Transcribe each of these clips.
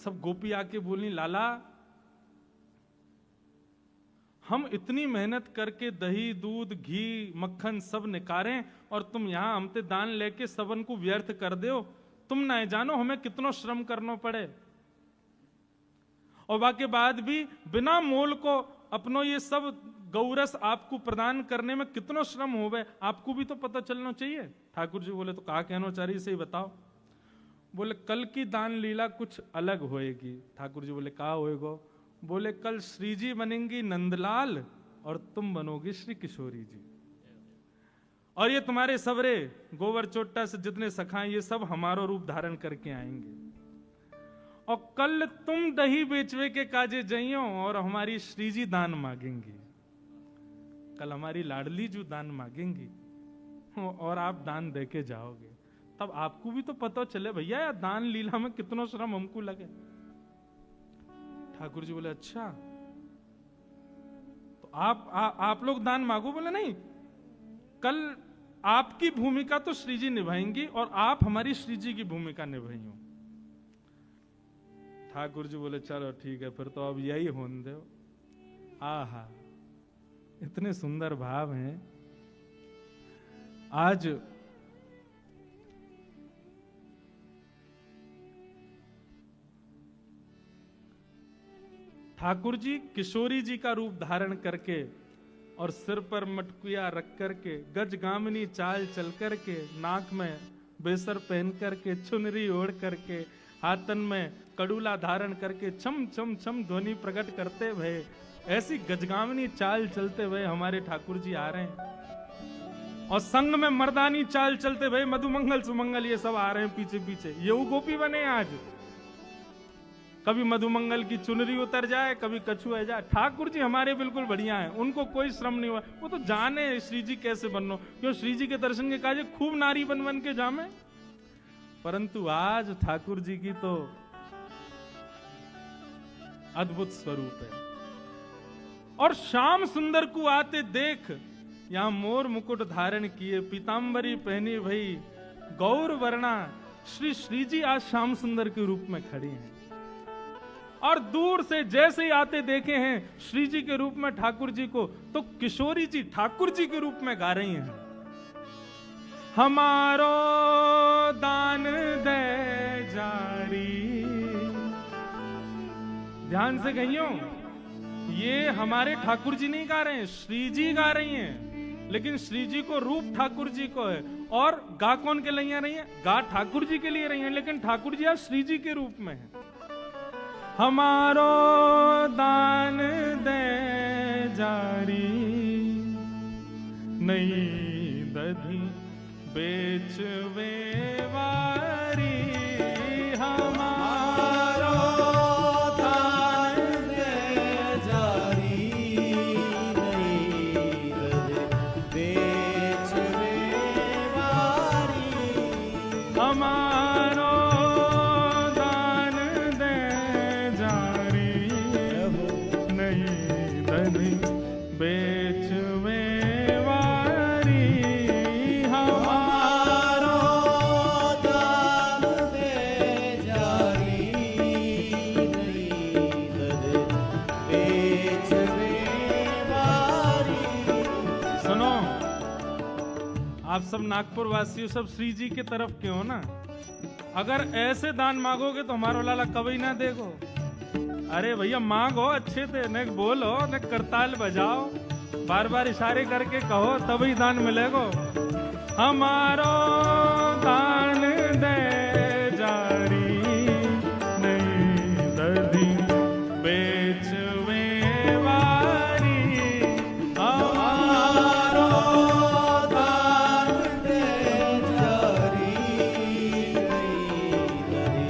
सब गोपी आके बोली, लाला हम इतनी मेहनत करके दही दूध घी मक्खन सब निकारें और तुम यहां हमते दान लेके सबन को व्यर्थ कर दो। तुम ना जानो हमें कितनो श्रम करना पड़े, और बाकी बाद भी बिना मोल को अपनो ये सब गौरस आपको प्रदान करने में कितनो श्रम होवे, आपको भी तो पता चलना चाहिए। ठाकुर जी बोले, तो कहा कहना चाह रही, सही बताओ। बोले, कल की दान लीला कुछ अलग होएगी। ठाकुर जी बोले, कहा होएगा? बोले, कल श्री जी बनेंगी नंदलाल और तुम बनोगे श्री किशोरी जी, और ये तुम्हारे सबरे गोवर चोट्टा से जितने सखाएं ये सब हमारा रूप धारण करके आएंगे, और कल तुम दही बेचवे के काजे जइयो और हमारी श्री जी दान मांगेंगी। कल हमारी लाडली जो दान मांगेंगी और आप दान देके जाओगे, तब आपको भी तो पता चले भैया यार दान लीला में कितना श्रम हमको लगे। ठाकुर जी बोले, अच्छा तो आप लोग दान मांगो। बोले, नहीं, कल आपकी भूमिका तो श्री जी निभाएंगी और आप हमारी श्री जी की भूमिका निभाइयो। ठाकुर जी बोले, चलो ठीक है, फिर तो अब यही होने दो। आहा, इतने सुंदर भाव हैं। आज ठाकुर जी किशोरी जी का रूप धारण करके और सिर पर मटकुया रख करके, गजगामिनी चाल चल करके, नाक में बेसर पहन करके, चुनरी ओढ़ करके, हाथन में कड़ूला धारण करके छम छम छम ध्वनि प्रकट करते हुए, ऐसी गजगामिनी चाल चलते हुए हमारे ठाकुर जी आ रहे हैं, और संग में मर्दानी चाल चलते हुए मधुमंगल सुमंगल ये सब आ रहे हैं पीछे पीछे। ये वो गोपी बने आज, कभी मधुमंगल की चुनरी उतर जाए, कभी कछुआ जाए। ठाकुर जी हमारे बिल्कुल बढ़िया हैं, उनको कोई श्रम नहीं हुआ, वो तो जाने श्री जी कैसे बननो, क्यों श्री जी के दर्शन के काजे खूब नारी बन बन के जामे। परंतु आज ठाकुर जी की तो अद्भुत स्वरूप है। और श्याम सुंदर को आते देख, यहां मोर मुकुट धारण किए, पीतांबरी पहनी भई गौर वर्णा, श्री जी आज श्याम सुंदर के रूप में खड़ी हैं। और दूर से जैसे ही आते देखे हैं श्री जी के रूप में ठाकुर जी को, तो किशोरी जी ठाकुर जी के रूप में गा रही हैं, हमारो दान दे जारी। ध्यान से गइयो, ये हमारे ठाकुर जी नहीं गा रहे हैं, श्री जी गा रही हैं, लेकिन श्री जी को रूप ठाकुर जी को है, और गा कौन के लिए रही है? गा ठाकुर जी के लिए रही है, लेकिन ठाकुर जी आज श्री जी के रूप में है। हमारो दान दे जारी, नहीं दधी बेचवे वारी, हमारो दान दे जारी, नहीं दधी बेचवे वारी, हमारो दान दे जारी, नहीं दधी बेचवे वारी, हमारो दान दे जारी, नहीं दधी बेचवे वारी। सुनो, आप सब नागपुर वासियों सब श्री जी के तरफ के हो ना, अगर ऐसे दान मांगोगे तो हमारा लाला कभी ना देगो। अरे भैया मांगो अच्छे से, न बोलो न करताल बजाओ, बार बार इशारे करके कहो तभी दान मिलेगो। हमारो दान दे जारी, नहीं दधी बेचवे वारी, हमारो दान दे जारी, नहीं दधी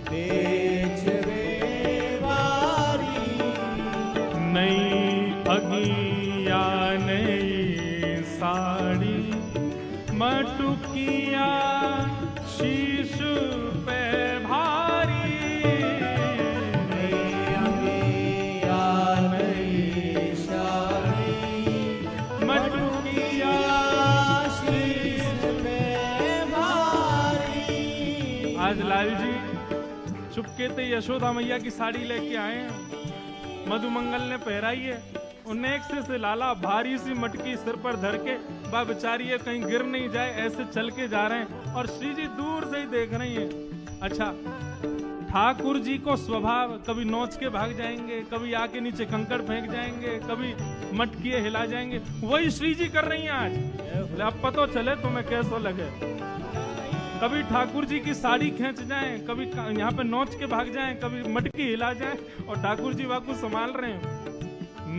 बेचवे वारी, नई अगिया नई साड़ी मटुकिया कहते यशोदा मैया की साड़ी लेके आए हैं, मधुमंगल ने पहराई है। नेक्स्ट से लाला भारी सी मटकी सिर पर धर के, बा बेचारी है कहीं गिर नहीं जाए, ऐसे चल के जा रहे हैं और श्री जी दूर से ही देख रही हैं। अच्छा, ठाकुर जी को स्वभाव, कभी नोच के भाग जाएंगे, कभी आके नीचे कंकड़ फेंक जाएंगे, कभी मटकी हिला जाएंगे, वही श्री जी कर रही हैं आज। अब पता चले तुम्हें कैसा लगे। कभी ठाकुर जी की साड़ी खींच जाएं, कभी यहाँ पे नोच के भाग जाएं, कभी मटकी हिला जाएं, और ठाकुर जी वाकू संभाल रहे हैं।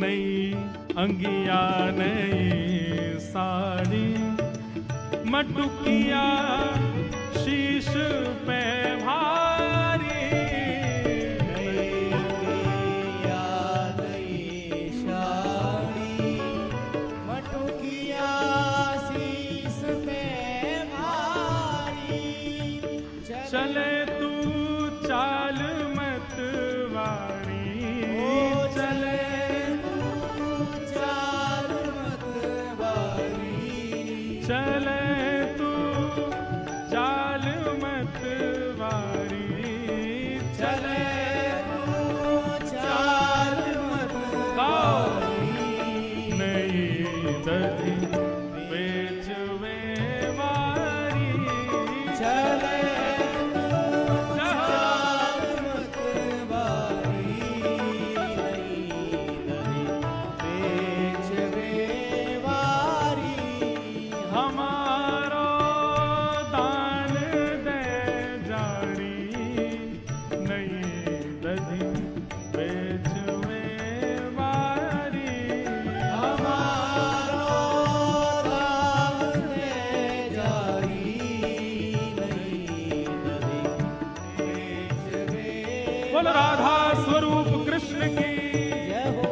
नई अंगिया नई साड़ी मटुकिया शीश पे भारी, नई अंगिया नई साड़ी मटुकिया शीश पे भारी, चले तू चाल मत वारी, चले चले तू चाल मत वारी, चले तू चाल मत वारी, नई दधी बेचवे वारी, चले तू चाल मत वारी, नई दधी बेचवे वारी, हमारो दान दे जारी, नई दधी बेचवे वारी, हमारो दान दे जारी, नई दधी बेचवे बोल राधा स्वरूप कृष्ण की। जय हो।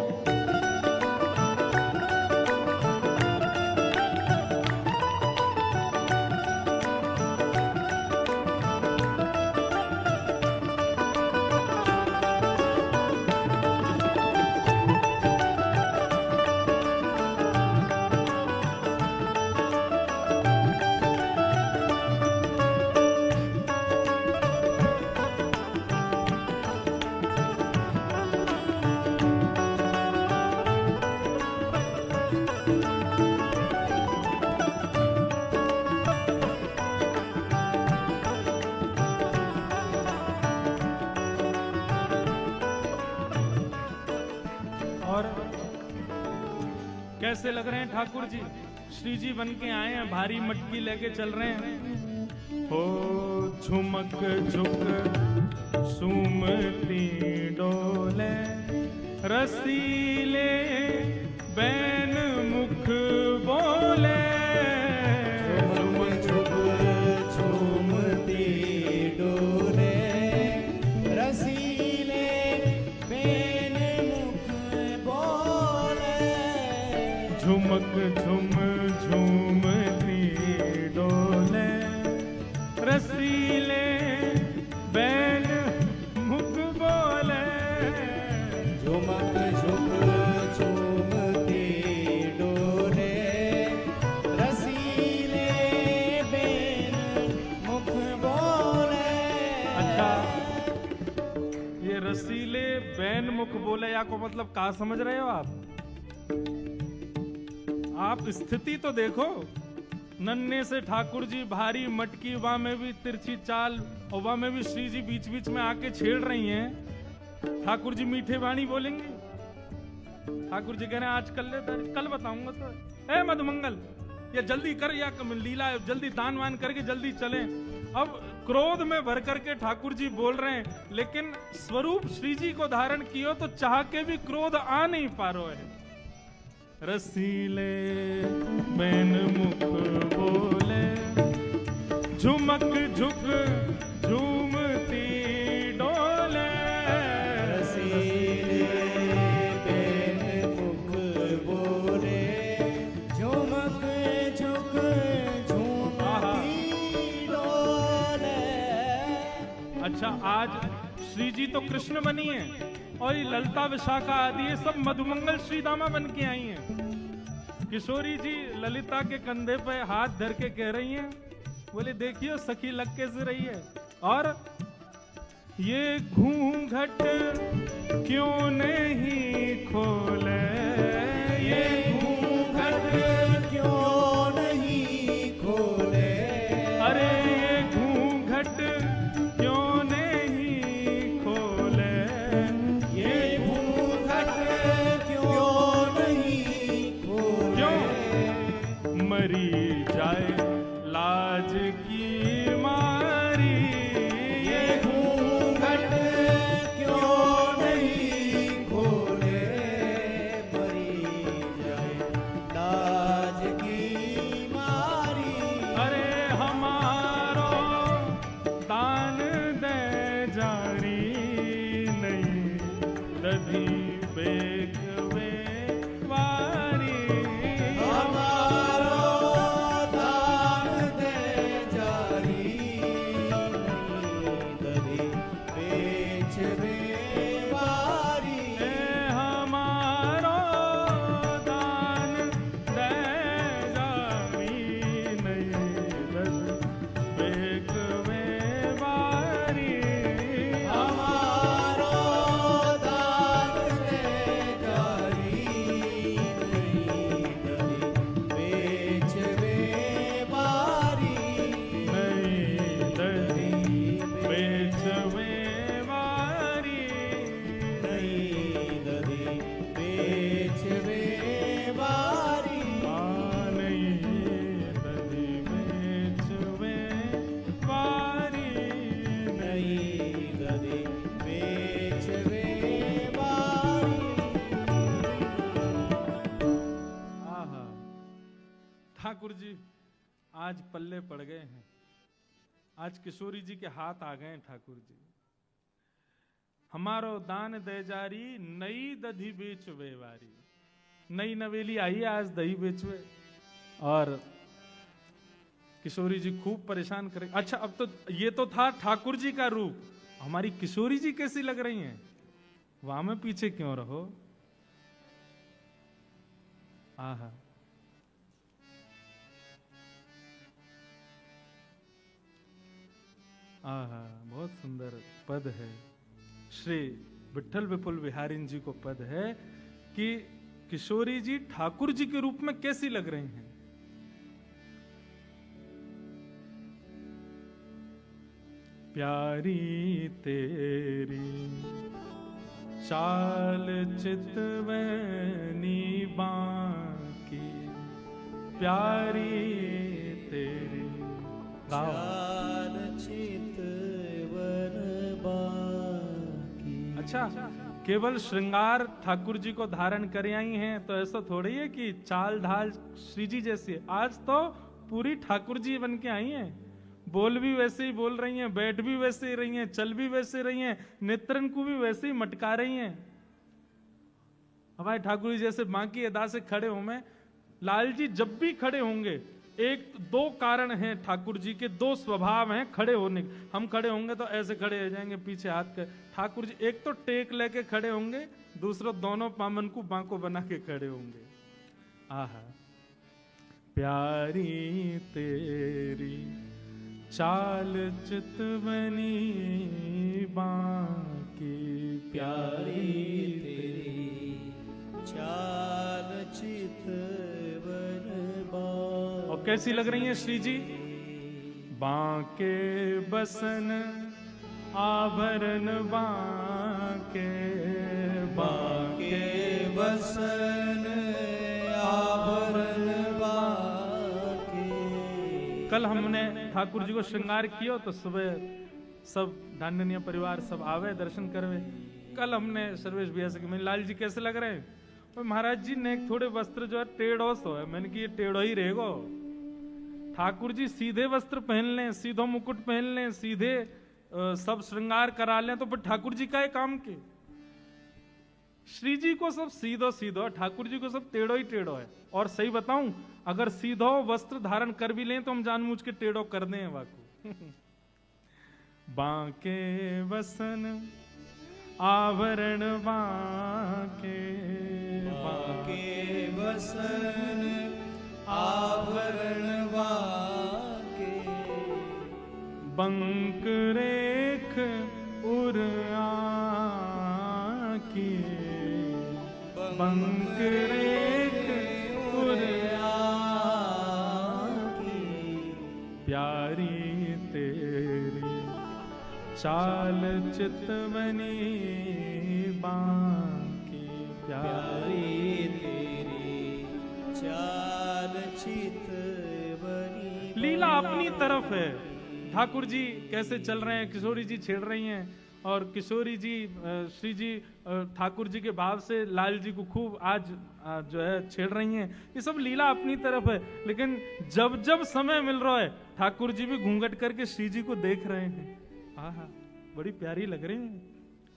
और कैसे लग रहे हैं ठाकुर जी? श्री जी बन के आए हैं, भारी मटकी लेके चल रहे हैं। हो झुमक झुक सुमती डोले, रसीले बैन मुख बोले, झुमक झुमती डोले, रसीले बैन मुख बोले, झुमक झुम झूमती डोले, रसीले बैन मुख बोले, झुमक झुमती डोले, रसीले बैन मुख बोले। अच्छा, ये रसीले बैन मुख बोले या को मतलब का समझ रहे हो आप स्थिति तो देखो। नन्हे से ठाकुर जी भारी मटकी, वहां में भी तिरछी चाल, और वहां में भी श्री जी बीच बीच में आके छेड़ रही हैं। ठाकुर जी मीठे वाणी बोलेंगे, ठाकुर जी कह रहे हैं आज कल बताऊंगा तो। ए मधुमंगल, ये जल्दी कर, या लीला जल्दी दान वान करके जल्दी चलें। अब क्रोध में भर करके ठाकुर जी बोल रहे हैं, लेकिन स्वरूप श्री जी को धारण कियो तो चाह के भी क्रोध आ नहीं पा रहा है। रसीले बैन मुख बोले, झुमक झुक झूमती डोले, रसीले बैन मुख बोले, झुमक झुक झूमती डोले। अच्छा, आज श्री जी तो कृष्ण बनी है, और ये ललता विशाखा आदि ये सब मधुमंगल श्री दामा बन के आई हैं। किशोरी जी ललिता के कंधे पे हाथ धर के कह रही हैं, बोले देखियो सखी लग कैसे रही है। और ये घूंघट क्यों नहीं खोले, ये घूंघट क्यों नहीं खोले, अरे ये घूंघट क्यों नहीं खोले, ये घूंघट क्यों नहीं खोले, क्यों मरी जाए लाज की मारी, ये घूंघट क्यों नहीं खोले, मरी जाए लाज की मारी, अरे हमारो दान दे जारी नहीं दधी बेगवे वारी, हमारो दान दे जारी, नहीं दधी बेचवे वारी, ए हमारो दान दे जारी नहीं दधी बेगवे वारी, हमारो दान दे जारी, नहीं दधी बेचवे वारी, नहीं दधी बेचवे वारी, नहीं दधी बेचवे वारी, नहीं दधी बेचवे वारी, नहीं दधी बेचवे वारी। आहा, ठाकुर जी आज पल्ले पड़ गए हैं, आज किशोरी जी के हाथ आ गए हैं ठाकुर जी। हमारो दान दे जारी नई दधी बेचवे वारी, नई नवेली आई है आज दही बेचवे, और किशोरी जी खूब परेशान करे। अच्छा अब तो ये तो था ठाकुर जी का रूप, हमारी किशोरी जी कैसी लग रही हैं, वहां में पीछे क्यों रहो। आहा, आहा, बहुत सुंदर पद है, श्री विठल विपुल बिहारी जी को पद है कि किशोरी जी ठाकुर जी के रूप में कैसी लग रही हैं। प्यारी तेरी चाल चितवनी बाकी, प्यारी तेरी गाओ। चाल चितवन बाकी। अच्छा, केवल श्रृंगार ठाकुर जी को धारण कर आई हैं तो ऐसा थोड़ी है कि चाल ढाल श्री जी जैसी है। आज तो पूरी ठाकुर जी बन के आई हैं, बोल भी वैसे ही बोल रही हैं, बैठ भी वैसे ही रही हैं, चल भी वैसे रही हैं, नेत्रन को भी वैसे ही मटका रही हैं। हमारे ठाकुर जी जैसे बाकी अदा से खड़े हो, मैं लाल जी जब भी खड़े होंगे, एक दो कारण हैं ठाकुर जी के, दो स्वभाव हैं खड़े होने के। हम खड़े होंगे तो ऐसे खड़े हो जाएंगे पीछे हाथ के, ठाकुर जी एक तो टेक लेके खड़े होंगे, दूसरा दोनों पामन को बांको बना के खड़े होंगे। आहा, प्यारी तेरी चाल चितवनी बाकी, प्यारी तेरी चाल चितवन बाकी। और कैसी लग रही हैं श्री जी, बांके बसन आभरण बांके, बांके बसन आभरण बांके। कल हमने ठाकुर जी को श्रृंगार किया तो सुबह सब ढांडनिया परिवार सब आवे दर्शन करवे। कल हमने सर्वेश भैया से मैंने लाल जी कैसे लग रहे हैं, और महाराज जी ने थोड़े वस्त्र जो है टेढ़ो सो है। मैंने कि ये टेढ़ो ही रहेगो, ठाकुर जी सीधे वस्त्र पहन लें, सीधो मुकुट पहन लें, सीधे सब श्रृंगार करा लें तो फिर ठाकुर जी का काम के। श्री जी को सब सीधो सीधो, ठाकुर जी को सब टेढ़ो ही टेढ़ो है। और सही बताऊं, अगर सीधो वस्त्र धारण कर भी लें तो हम जानबूझ के टेढ़ो कर दें वाकू। बांके वसन आवरण बांके, बांके वसन आवरण बांके। बंक रेख उर बंक रेख उर प्यारी तेरी चाल चितवनी बांकी प्यारी तेरी चाल चितवनी। लीला अपनी तरफ है। ठाकुर जी कैसे चल रहे हैं, किशोरी जी छेड़ रही हैं और किशोरी जी श्री जी ठाकुर जी के भाव से लाल जी को खूब आज जो है छेड़ रही हैं। ये सब लीला अपनी तरफ है, लेकिन जब जब समय मिल रहा है ठाकुर जी भी घूंघट करके श्री जी को देख रहे हैं। आहा, बड़ी प्यारी लग रही हैं,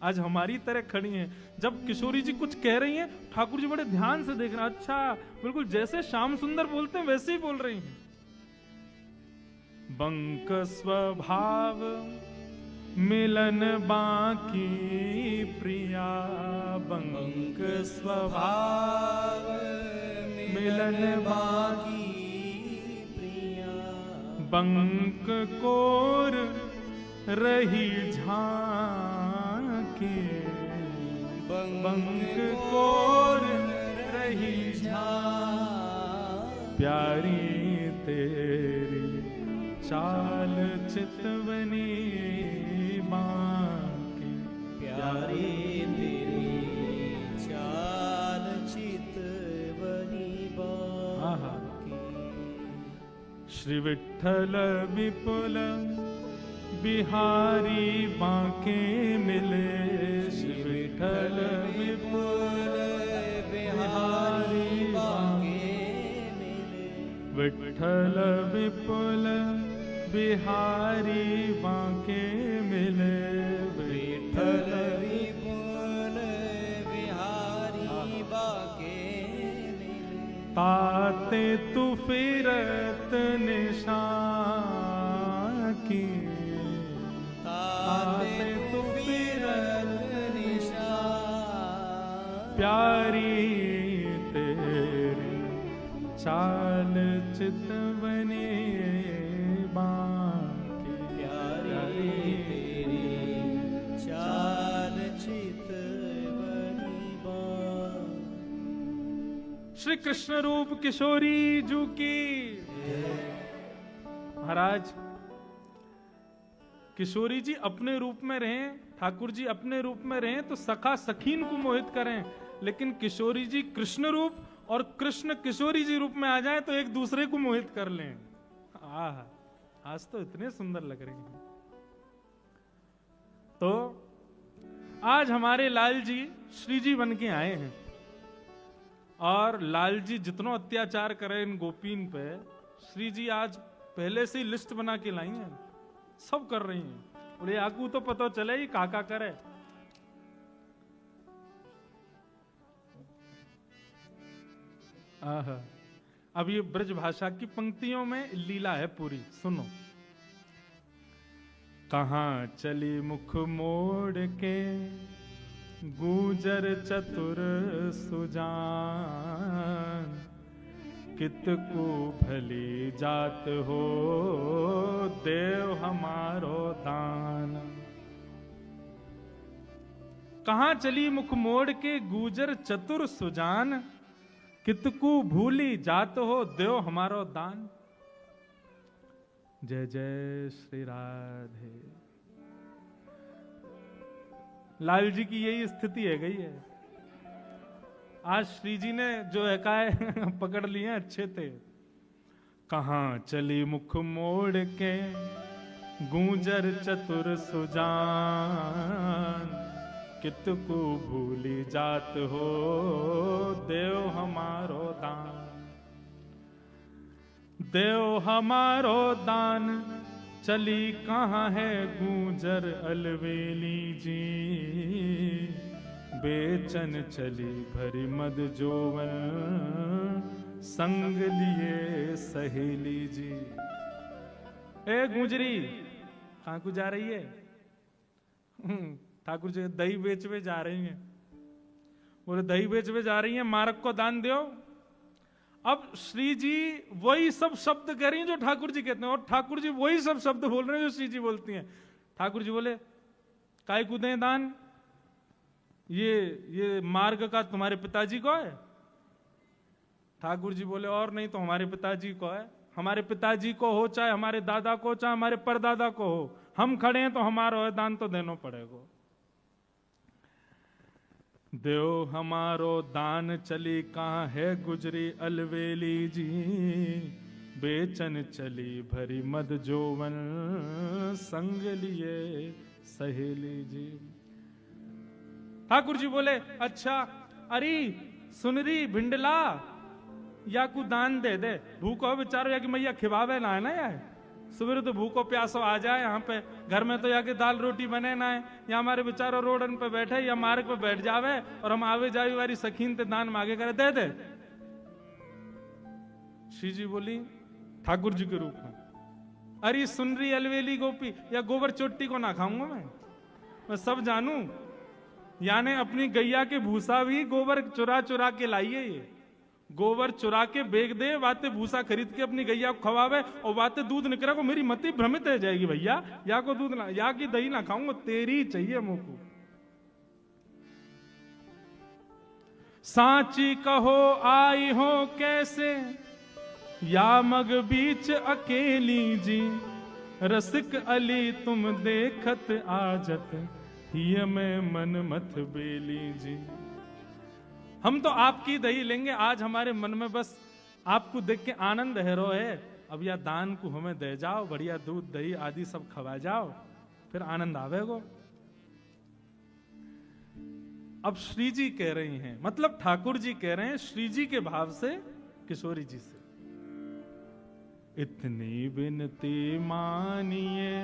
आज हमारी तरह खड़ी हैं। जब किशोरी जी कुछ कह रही हैं ठाकुर जी बड़े ध्यान से देख रहे हैं। अच्छा, बिल्कुल जैसे श्याम सुंदर बोलते हैं वैसे ही बोल रही हैं। बंक स्वभाव मिलन बाकी प्रिया, बंक स्वभाव मिलन बाकी प्रिया। बंक कोर रही झांकी, बंक कोर रही झांकी प्यारी तेरी चाल चितवनी बांकी प्यारी तेरी चाल चितवनी बांकी। श्री विठ्ठल विपुल बिहारी बांके मिले, श्री विठ्ठल विपुल बिहारी बांके मिले। विठ्ठल विपुल बिहारी बांके मिले, विठ्ठल विपुल बिहारी बांके मिले। ताते तू फिरत निशान की, ताते तू फिरत निशान प्यारी तेरी चाल चितवनी बांकी प्यारी तेरी चाल चितवनी बांकी। श्री कृष्ण रूप किशोरी जू की। महाराज किशोरी जी अपने रूप में रहें, ठाकुर जी अपने रूप में रहें तो सखा सखीन को मोहित करें, लेकिन किशोरी जी कृष्ण रूप और कृष्ण किशोरी जी रूप में आ जाए तो एक दूसरे को मोहित कर लें। आह, आज तो इतने सुंदर लग रही हैं। तो आज हमारे लाल जी श्री जी बन के आए हैं और लाल जी जितना अत्याचार करे इन गोपीन पे, श्री जी आज पहले से ही लिस्ट बना के लाई हैं, सब कर रही हैं। बोले आकू तो पता चले ही काका करे। आहा, अब ये ब्रज भाषा की पंक्तियों में लीला है पूरी, सुनो। कहां चली मुख मोड़ के गूजर चतुर सुजान, कितकू भली जात हो देव हमारो दान। कहां चली मुख मोड़ के गूजर चतुर सुजान, कितकू भूली जात हो देव हमारो दान। जय जय श्री राधे। लाल जी की यही स्थिति है गई है। आज श्री जी ने जो है काय पकड़ लिए अच्छे थे। कहां चली मुख मोड़ के गूंजर चतुर सुजान, कितकू भूली जात हो देव हमारो दान। देव हमारो दान चली कहाँ है गूंजर अलवेली जी, बेचन चली भरी मद जोवन संग लिए सहेली जी। ए गुजरी कहाँ को जा रही है? ठाकुर जी दही बेचवे जा रही हैं। बोले दही बेचवे जा रही हैं, मार्ग को दान दो। अब श्री जी वही सब शब्द कह रही हैं जो ठाकुर जी कहते हैं, और ठाकुर जी वही सब शब्द बोल रहे हैं जो श्री जी बोलती हैं। ठाकुर जी बोले काय को दें दान? ये मार्ग का तुम्हारे पिताजी को है? ठाकुर जी बोले और नहीं तो हमारे पिताजी को है। हमारे पिताजी को हो, चाहे हमारे दादा को, चाहे हमारे परदादा को हो, हम खड़े हैं तो हमारा है, दान तो देना पड़ेगा। देव हमारो दान चली कहाँ है गुजरी अलवेली जी, बेचन चली भरी मद जोवन संग लिए सहेली जी। ठाकुर जी बोले अच्छा अरे सुनरी भिंडला या को दान दे दे, भूखो बेचारो या कि मैया खिवावे ना है ना यार, सुबह तो भूखो प्यासो आ जाए यहाँ पे, घर में तो या कि दाल रोटी बने ना है, या हमारे बेचारो रोडन पे बैठे या मार्ग पे बैठ जावे और हम आवे जावे वाली सखीन ते दान मांगे करे, दे दे। श्री जी बोली ठाकुर जी के रूप में, अरे सुन रही अलवेली गोपी या गोबर चोटी को ना खाऊंगा मैं सब जानू। यानी अपनी गैया के भूसा भी गोबर चुरा चुरा के लाइए, ये गोबर चुरा के बेच दे, बातें भूसा खरीद के अपनी गैया को खवावे और बातें दूध निकला को, मेरी मति भ्रमित रह जाएगी भैया, या को दूध ना या की दही ना खाऊंगा, तेरी चाहिए मुंह को। सांची कहो आई हो कैसे या मग बीच अकेली जी, रसिक अली तुम देखत आजत हिय में मन मत बेली जी। हम तो आपकी दही लेंगे, आज हमारे मन में बस आपको देख के आनंद है रो है, अब या दान को हमें दे जाओ, बढ़िया दूध दही आदि सब खवा जाओ, फिर आनंद आवेगो। अब श्री जी कह रही हैं, मतलब ठाकुर जी कह रहे हैं श्री जी के भाव से किशोरी जी से, इतनी बिनती मानिए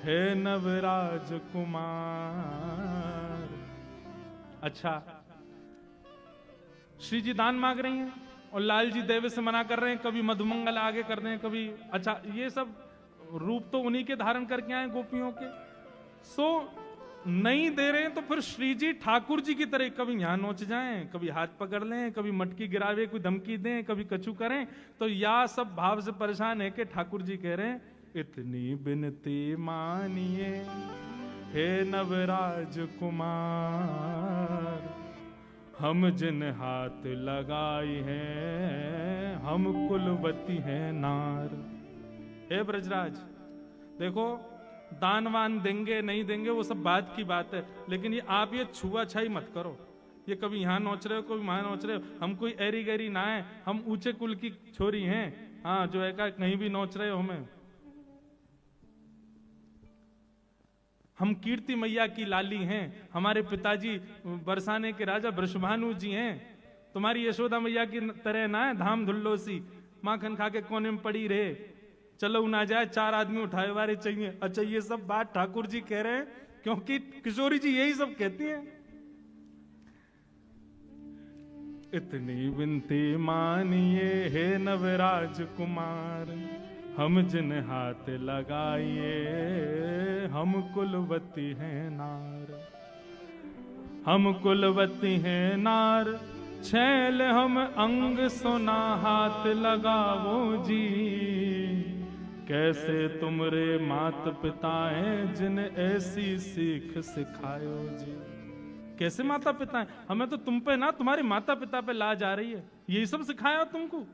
है नवराज कुमार। अच्छा श्री जी दान मांग रही हैं और लाल जी देवे से मना कर रहे हैं, कभी मधुमंगल आगे कर रहे हैं, कभी अच्छा ये सब रूप तो उन्हीं के धारण करके आए गोपियों के, सो नहीं दे रहे हैं तो फिर श्री जी ठाकुर जी की तरह कभी यहां नोच जाएं, कभी हाथ पकड़ लें, कभी मटकी गिरावे, कोई धमकी दें, कभी कछु करें, तो या सब भाव से परेशान है कि ठाकुर जी कह रहे हैं इतनी बिनती मानिए हे नवराज कुमार, हम जिन हाथ लगाई हैं हम कुलवती हैं नार। हे ब्रजराज देखो दानवान देंगे नहीं देंगे वो सब बात की बात है, लेकिन ये आप ये छुआछाई मत करो, ये कभी यहां नोच रहे हो कभी वहां नोच रहे हो, हम कोई एरी गैरी ना है, हम ऊंचे कुल की छोरी हैं, हाँ जो है का कहीं भी नोच रहे हो हमें, हम कीर्ति मैया की लाली हैं, हमारे पिताजी बरसाने के राजा वृषभानु जी हैं, तुम्हारी यशोदा मैया की तरह ना है धाम धुल्लोसी माखन खा के कोने में पड़ी रहे, चलो ना जाए चार आदमी उठाए वाले चाहिए। अच्छा ये सब बात ठाकुर जी कह रहे हैं क्योंकि किशोरी जी यही सब कहती हैं, इतनी विनती मानिए हे नवराज कुमार, हम जिन हाथ लगाइए हम कुलवती हैं नार, हम कुलवती हैं नार, छैल हम अंग सोना हाथ लगावो जी, कैसे तुमरे मात पिता हैं जिन ऐसी सीख सिखायो जी। कैसे माता पिता हैं, हमें तो तुम पे ना तुम्हारे माता पिता पे लाज आ रही है, यही सब सिखाया तुमको।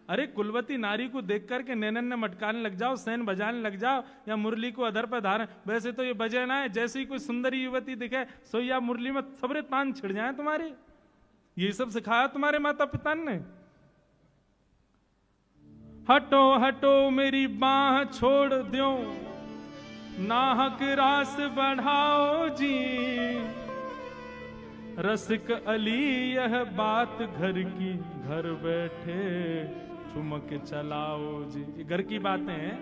अरे कुलवती नारी को देख करके नैनन ने मटकाने लग जाओ, सैन बजाने लग जाओ, या मुरली को अधर पर धारण, वैसे तो ये बजे ना है, जैसे ही कोई सुंदरी युवती दिखे सोया मुरली में सबरे तान छिड़ जाए तुम्हारे, यही सब सिखाया तुम्हारे माता पिता ने। हटो हटो मेरी बाह छोड़ दो, नाहक रास बढ़ाओ जी, रसिक अली यह बात घर की घर बैठे ठुमक चलाओ जी। ये घर की बातें हैं,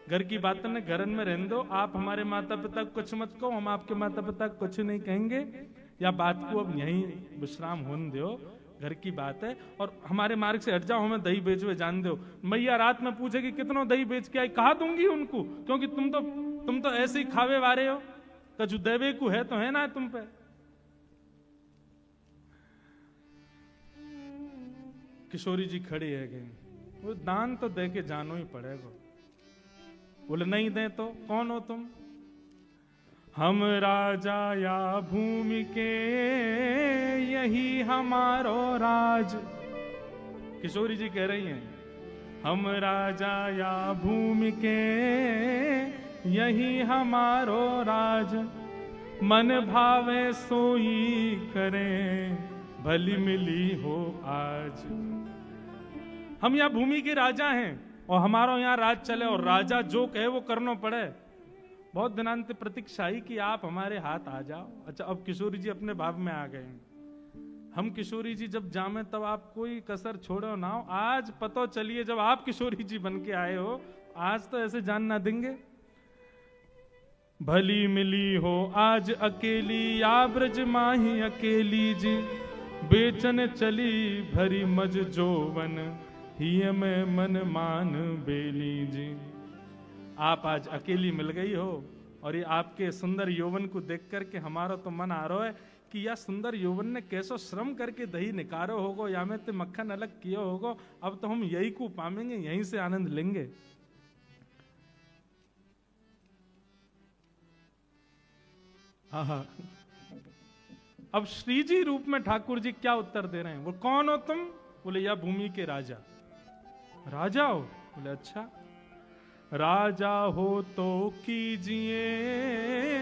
घर की बातें ने घरन में रहने दो, आप हमारे माता पिता को कुछ मत कहो, हम आपके माता पिता को कुछ नहीं कहेंगे, या बात को अब यहीं विश्राम होने दो, घर की बात है। और हमारे मार्ग से हट जाओ, हमें दही बेचवे जान दो। मैया रात में पूछेगी कितनों दही बेच के आई, कहा दूंगी उनको, क्योंकि तुम तो ऐसे ही खावे वारे हो, कछु देवे को है तो है ना तुम पे। किशोरी जी खड़ी है गई, वो दान तो दे के जानो ही पड़ेगा। बोले नहीं दे तो कौन हो तुम? हम राजा या भूमि के यही हमारो राज। किशोरी जी कह रही हैं, हम राजा या भूमि के यही हमारो राज, मन भावे सोई करें भली मिली हो आज। हम यहाँ भूमि के राजा हैं और हमारा यहाँ राज चले, और राजा जो कहे वो करना पड़े। बहुत दिनांत प्रतीक्षाई कि आप हमारे हाथ आ जाओ। अच्छा, अब किशोरी जी अपने भाव में आ गए हैं। हम किशोरी जी जब जामे तब आप कोई कसर छोड़ो ना हो। आज पतो चलिए जब आप किशोरी जी बन के आए हो, आज तो ऐसे जान ना देंगे। भली मिली हो आज अकेली या ब्रज माही अकेली जी, बेचन चली भरी मज जोवन हिय में मन मान बेली जी। आप आज अकेली मिल गई हो और ये आपके सुंदर यौवन को देख करके हमारा तो मन आ रहा है कि यह सुंदर यौवन ने कैसो श्रम करके दही निकारो होगो, या में ते मक्खन अलग किया होगो। अब तो हम यही को पामेंगे, यहीं से आनंद लेंगे। अब श्री जी रूप में ठाकुर जी क्या उत्तर दे रहे हैं? वो कौन हो तुम? बोले या भूमि के राजा। राजा हो? बोले अच्छा। राजा हो तो कीजिए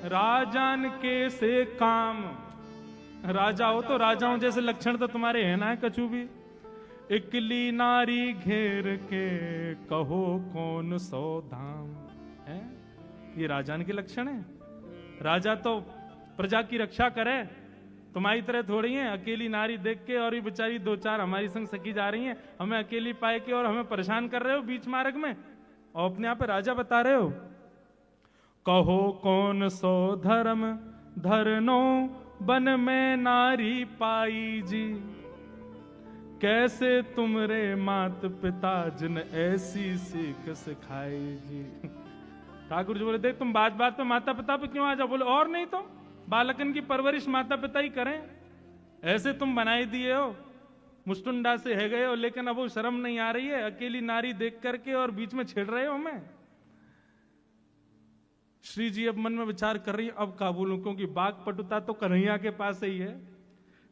राजान के से काम। राजा हो तो राजाओं जैसे लक्षण तो तुम्हारे है ना कछु भी। इकली नारी घेर के कहो कौन सो धाम है, ये राजान के लक्षण है। राजा तो प्रजा की रक्षा करे, तुम्हारी तरह थोड़ी है अकेली नारी देख के और ये बेचारी दो चार हमारी संग सखी जा रही हैं, हमें अकेली पाए के और हमें परेशान कर रहे हो बीच मार्ग में, और अपने आप पे राजा बता रहे हो। कहो कौन सो धर्म धरनो बन में नारी पाई जी, कैसे तुमरे मात पिता जिन ऐसी सीख सिखाई जी। ठाकुर जी बोले देख तुम बात बात पे माता पिता पे क्यों आ जाओ? बोले और नहीं तो बालकन की परवरिश माता पिता ही करें, ऐसे तुम बनाई दिए हो, मुस्टुंडा से है गए हो, लेकिन अब वो शर्म नहीं आ रही है अकेली नारी देख करके और बीच में छेड़ रहे हो मैं। श्री जी अब मन में विचार कर रही है अब क्या बोलूं, क्योंकि बाघ पटुता तो कन्हैया के पास ही है।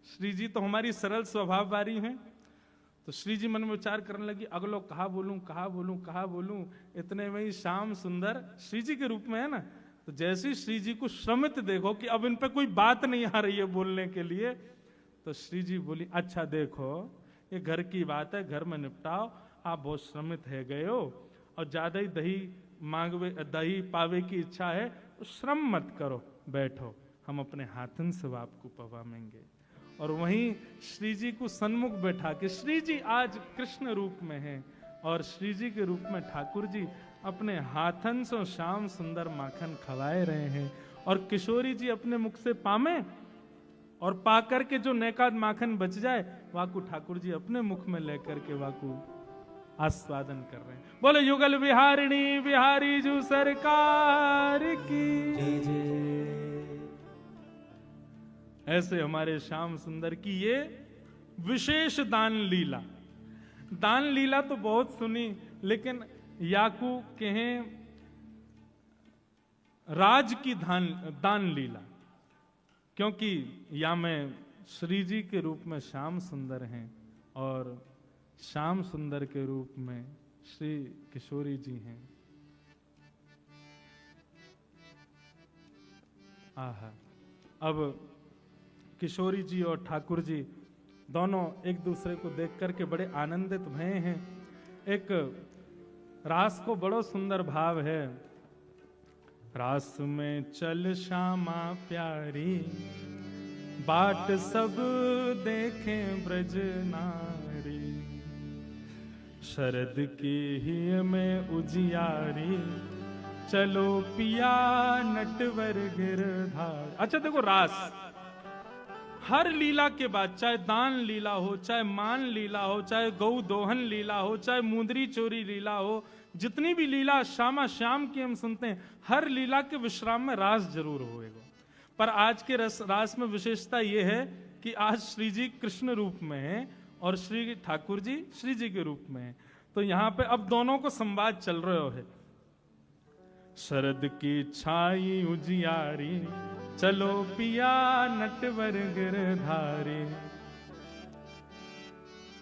श्री जी तो हमारी सरल स्वभाव वाली हैं। तो श्री जी मन में विचार करने लगी अगलो कहा बोलूं कहा बोलूं कहा बोलूं। इतने में ही श्याम सुंदर श्री जी के रूप में है ना, तो जैसे श्री जी को श्रमित देखो कि अब इन पे कोई बात नहीं आ रही है बोलने के लिए, तो श्री जी बोली अच्छा देखो ये घर की बात है, घर में निपटाओ, आप बहुत श्रमित है गए हो और ज्यादा ही दही पावे की इच्छा है तो श्रम मत करो, बैठो हम अपने हाथन से आपको पवामेंगे। और वहीं श्री जी को सन्मुख बैठा के, श्री जी आज कृष्ण रूप में हैं और श्री जी के रूप में ठाकुर जी अपने हाथन से श्याम सुंदर माखन खवाए रहे हैं, और किशोरी जी अपने मुख से पामे और पाकर के जो नेकाद माखन बच जाए वाकू ठाकुर जी अपने मुख में लेकर के वाकू आस्वादन कर रहे हैं। बोले युगल बिहारिणी बिहारी जू सरकार की। ऐसे हमारे श्याम सुंदर की ये विशेष दान लीला। दान लीला तो बहुत सुनी, लेकिन याकू कहें राज की दान लीला, क्योंकि या में श्री जी के रूप में श्याम सुंदर हैं और श्याम सुंदर के रूप में श्री किशोरी जी हैं। आहा, अब किशोरी जी और ठाकुर जी दोनों एक दूसरे को देख करके बड़े आनंदित भये हैं। एक रास को बड़ो सुंदर भाव है, रास में चल श्यामा प्यारी बाट सब देखें ब्रज नारी, शरद की ही में उजियारी चलो पिया नटवर गिरधार। अच्छा देखो रास हर लीला के बाद, चाहे दान लीला हो, चाहे मान लीला हो, चाहे गौ दोहन लीला हो, चाहे मुंदरी चोरी लीला हो, जितनी भी लीला श्यामा श्याम की हम सुनते हैं, हर लीला के विश्राम में रास जरूर होएगा। पर आज के रास में विशेषता यह है कि आज श्री जी कृष्ण रूप में हैं और श्री ठाकुर जी श्री जी के रूप में हैं। तो यहाँ पे अब दोनों को संवाद चल रहे है। शरद की छाई उजियारी, चलो पिया नटवर गिरधारी।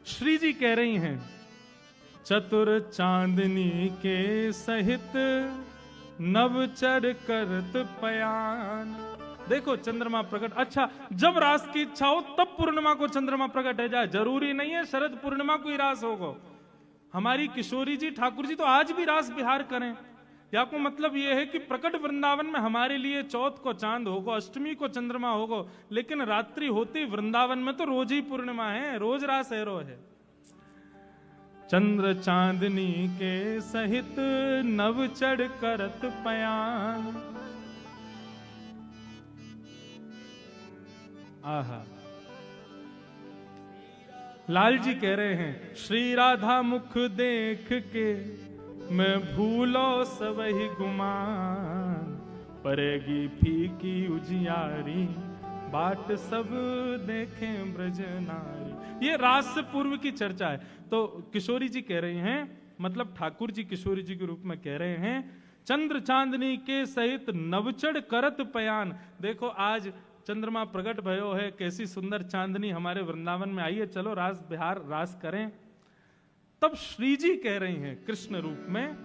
श्री जी कह रही हैं, चतुर चांदनी के सहित नवचर करत पयान। देखो चंद्रमा प्रकट, अच्छा जब रास की इच्छा हो तब पूर्णिमा को चंद्रमा प्रकट है जाए, जरूरी नहीं है शरद पूर्णिमा को ही रास होगा। हमारी किशोरी जी ठाकुर जी तो आज भी रास बिहार करें, या को मतलब यह है कि प्रकट वृंदावन में हमारे लिए चौथ को चांद होगा, अष्टमी को चंद्रमा होगा, लेकिन रात्रि होती वृंदावन में तो रोज ही पूर्णिमा है, रोज रास एरो है। चंद्र चांदनी के सहित नव चढ़ करत पयान। आहा, लाल जी कह रहे हैं, श्री राधा मुख देख के मैं भूलो सबही गुमान, परेगी फीकी उजियारी, बाट सब देखें ब्रज नारी। ये रास से पूर्व की चर्चा है। तो किशोरी जी कह रही हैं, मतलब ठाकुर जी किशोरी जी के रूप में कह रहे हैं, चंद्र चांदनी के सहित नवचढ़ करत पयान। देखो आज चंद्रमा प्रकट भयो है, कैसी सुंदर चांदनी हमारे वृंदावन में आई है, चलो रास बिहार रास करें। तब श्री जी कह रही हैं कृष्ण रूप में,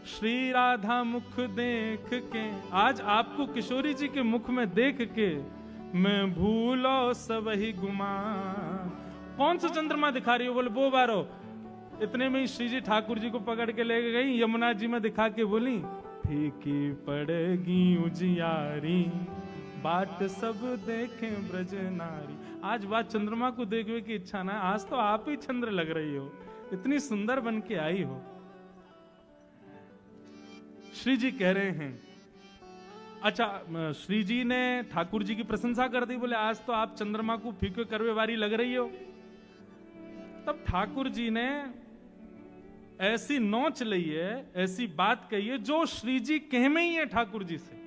श्री राधा मुख देख के, आज आपको किशोरी जी के मुख में देख के मैं भूलो सबही गुमान। कौन सा चंद्रमा दिखा रही हो? बोले वो बारो। इतने में ही श्री जी ठाकुर जी को पकड़ के ले गई, यमुना जी में दिखा के बोली, फीकी पड़ेगी उजियारी, बाट सब देखें ब्रज नारी। आज बात चंद्रमा को देखने की इच्छा ना, आज तो आप ही चंद्र लग रही हो, इतनी सुंदर बन के आई हो। श्री जी कह रहे हैं, अच्छा श्री जी ने ठाकुर जी की प्रशंसा कर दी, बोले आज तो आप चंद्रमा को फीके करवे वारी लग रही हो। तब ठाकुर जी ने ऐसी नोच ली है, ऐसी बात कही है जो श्री जी कह में ही है ठाकुर जी से।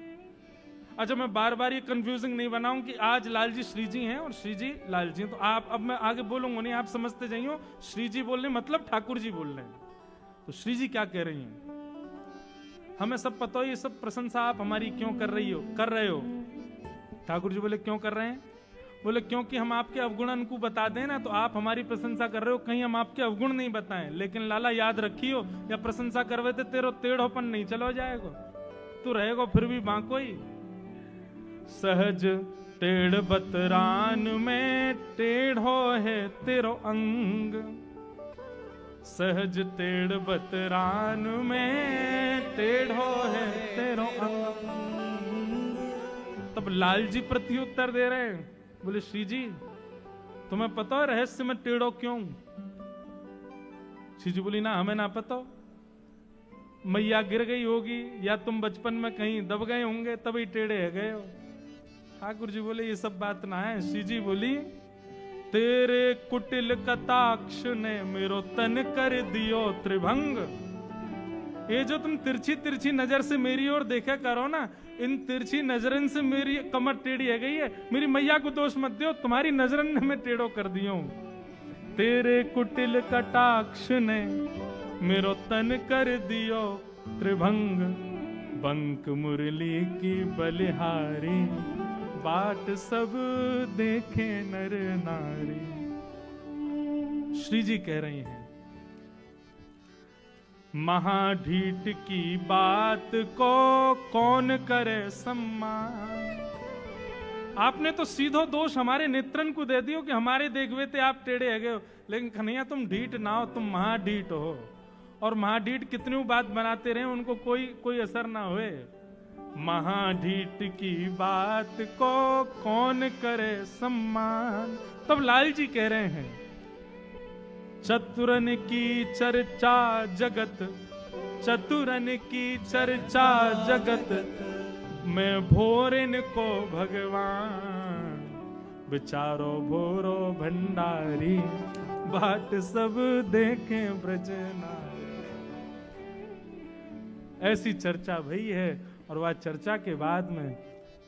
अच्छा मैं बार बार ये कंफ्यूजिंग नहीं बनाऊं कि आज लाल जी श्री जी हैं और श्री जी लाल जी हैं, तो आप अब मैं आगे बोलूंगा नहीं, आप समझते जाइए, श्री जी बोल रहे मतलब ठाकुर जी बोल रहे हैं। तो श्री जी क्या कह रही हैं, हमें सब पता हो ये सब प्रशंसा आप हमारी क्यों कर रहे हो। ठाकुर जी बोले क्यों कर रहे हैं? बोले क्योंकि हम आपके अवगुण को बता दें ना तो आप हमारी प्रशंसा कर रहे हो, कहीं हम आपके अवगुण नहीं बताएं। लेकिन लाला याद रखियो, या प्रशंसा करवे तो तेरो टेढ़ोपन नहीं चलो जाएगा, तू रहेगा फिर भी बांको ही। सहज टेढ़ बतरान में टेढ़ो है तेरो अंग, सहज टेढ़ बतरान में टेढ़ो है तेरो अंग। तब लाल जी प्रत्युत्तर दे रहे हैं, बोले श्री जी तुम्हें पता है रहस्य में टेढ़ो क्यों? श्री जी बोली ना हमें ना पता, मैया गिर गई होगी या तुम बचपन में कहीं दब गए होंगे तभी टेढ़े है गए हो। ठाकुर जी बोले ये सब बात ना है। श्री जी बोली, तेरे कुटिल कटाक्ष ने मेरो तन कर दियो त्रिभंग। ये जो तुम तिरछी तिरछी नजर से मेरी ओर देखा करो ना, इन तिरछी नजरन से मेरी कमर टेढ़ी है गई है, मेरी मैया को दोष मत दियो, तुम्हारी नजरन ने मैं टेढ़ो कर दियो। तेरे कुटिल कटाक्ष ने मेरो तन कर दियो त्रिभंग, बंक मुरली की बलिहारी, बाट सब देखे नर नारी। श्री जी कह रही हैं, महाढीठ की बात को कौन करे सम्मान। आपने तो सीधो दोष हमारे नेत्रन को दे दियो कि हमारे देखवे थे आप टेढ़े है गए हो, लेकिन कन्हैया तुम ढीठ ना हो, तुम महाढीठ हो। और महाढीठ कितनी बात बनाते रहे उनको कोई असर ना हुए। महाढीठ की बात को कौन करे सम्मान। तब लाल जी कह रहे हैं, चतुरन की चर्चा जगत, चतुरन की चर्चा जगत, मैं भोरन को भगवान, बिचारो भोरो भंडारी, बाट सब देखे ब्रजना। ऐसी चर्चा भई है, और वह चर्चा के बाद में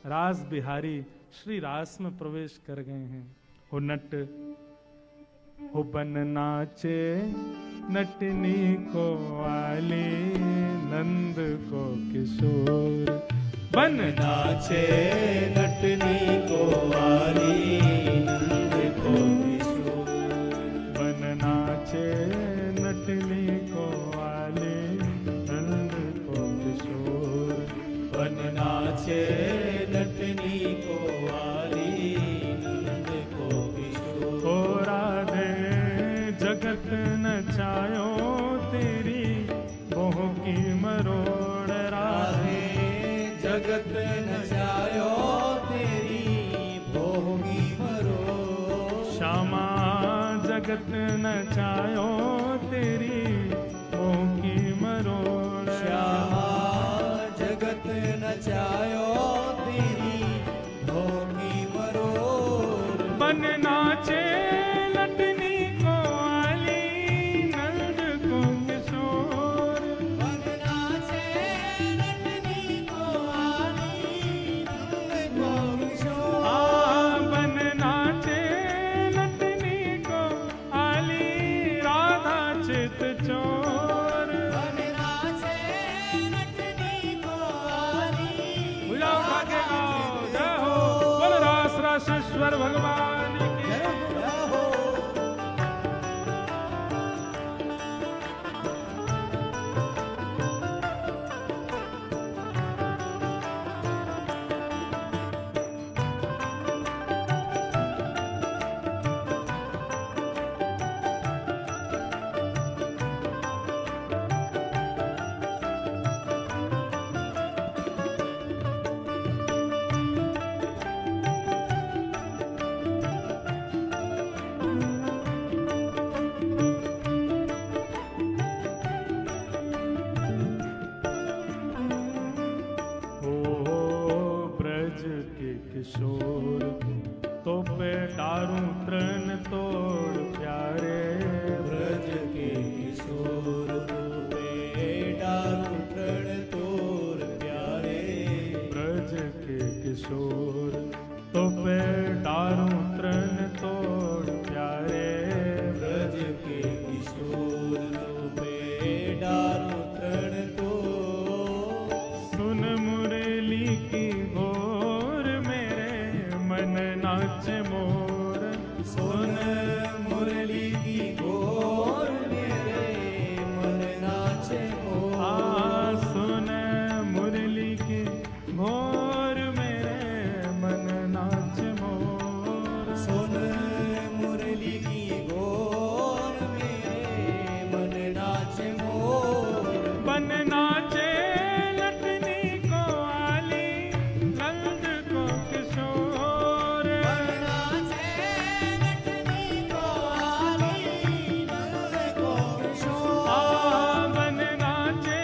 रास बिहारी श्री रास में प्रवेश कर गए हैं। हो नट हो बन नाचे नटनी को आले, नंद को किशोर बन नाचे नटनी को वाली नंद को किशोर बन नाचे नटनी को वाले नंद को किशोर बन नाचे नटनी को वाली नंद को किशोर हो राधे जगत नचायो तेरी मोह की मरोड़ राधे जगत नचायो तेरी भोगी मरो श्यामा जगत नचायो तेरी मोह की मरोड़ श्यामा जगत नचायो तेरी भोगी मरो बन नाचे लटनी को वाली नंद को किशोर बन नाचे नटनी को वाली नंद को किशोर बन नाचे लटनी को आली राधा चित चोर बन नाचे नटनी को वाली बुलाओ भागे आओ जय हो बोल रास रासेश्वर भगवान की ब्रज के किशोर तो पे डारूं तृण तोड़ प्यारे ब्रज के किशोर रूपे डारू तृण तोर प्यारे ब्रज के किशोर तो पे डारूं तृण तोड़ प्यारे ब्रज के किशोर रूपे डारू तृण तोर सुन मुरली की गोर मेरे मन नाच मोर सुन मुरली की गोर मेरे मन नाचे आ मोर सुन मुरली की घोर मेरे मन नाच मोर सुन मुरली की गोर मेरे मन नाचे मोर बन नाचे लटनी को आली नंद को किशोर बन नाचे नटनी को वाली नंद को किशोर बन नाचे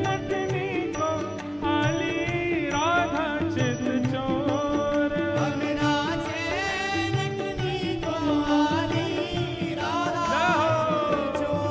लटनी को आली राधा चित चोर बन नाचे नटनी को वाली राधा चोर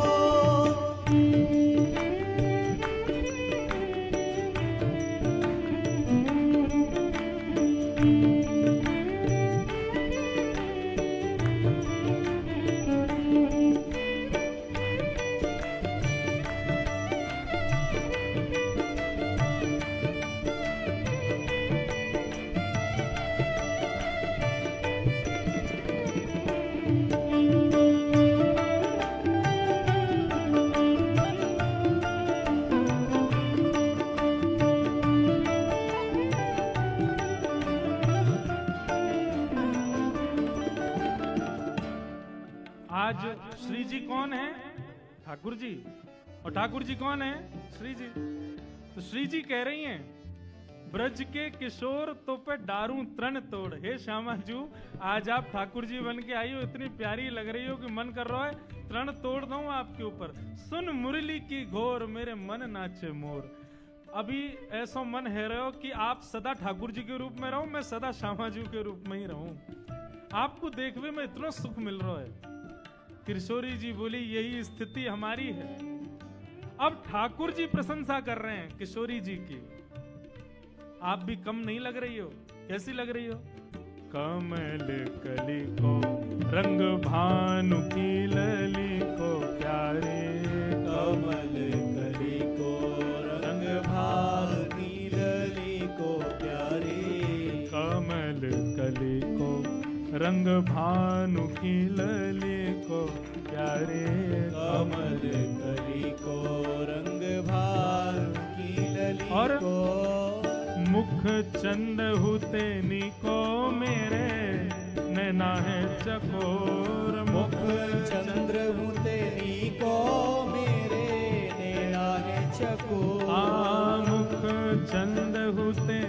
आज श्री जी कौन है? ठाकुर जी। और ठाकुर जी कौन है? श्री जी। तो श्री जी कह रही हैं ब्रज के किशोर तो पे डारूं तृण तोड़। हे श्यामा जू, आज आप ठाकुर जी बन के आई हो, इतनी प्यारी लग रही हो कि मन कर रहा है तृण तोड़ दूं आपके ऊपर। सुन मुरली की घोर मेरे मन नाचे मोर। अभी ऐसा मन है रहे हो कि आप सदा ठाकुर जी के रूप में रहो, मैं सदा श्यामा जी के रूप में ही रहूं। आपको देखने में इतना सुख मिल रहा है। किशोरी जी बोली यही स्थिति हमारी है। अब ठाकुर जी प्रशंसा कर रहे हैं किशोरी जी की। आप भी कम नहीं लग रही हो। कैसी लग रही हो? कमल कली को रंग भानु की लली को प्यारे, कमल कली को रंग भानु की लली को प्यारे कमल कली को रंग भानु की लली और को मुख चंद हुते निको मेरे नैना है चकोर मुख चंद्र हूँ तेरी को मेरे नैना है चकोर मुख चंद हुते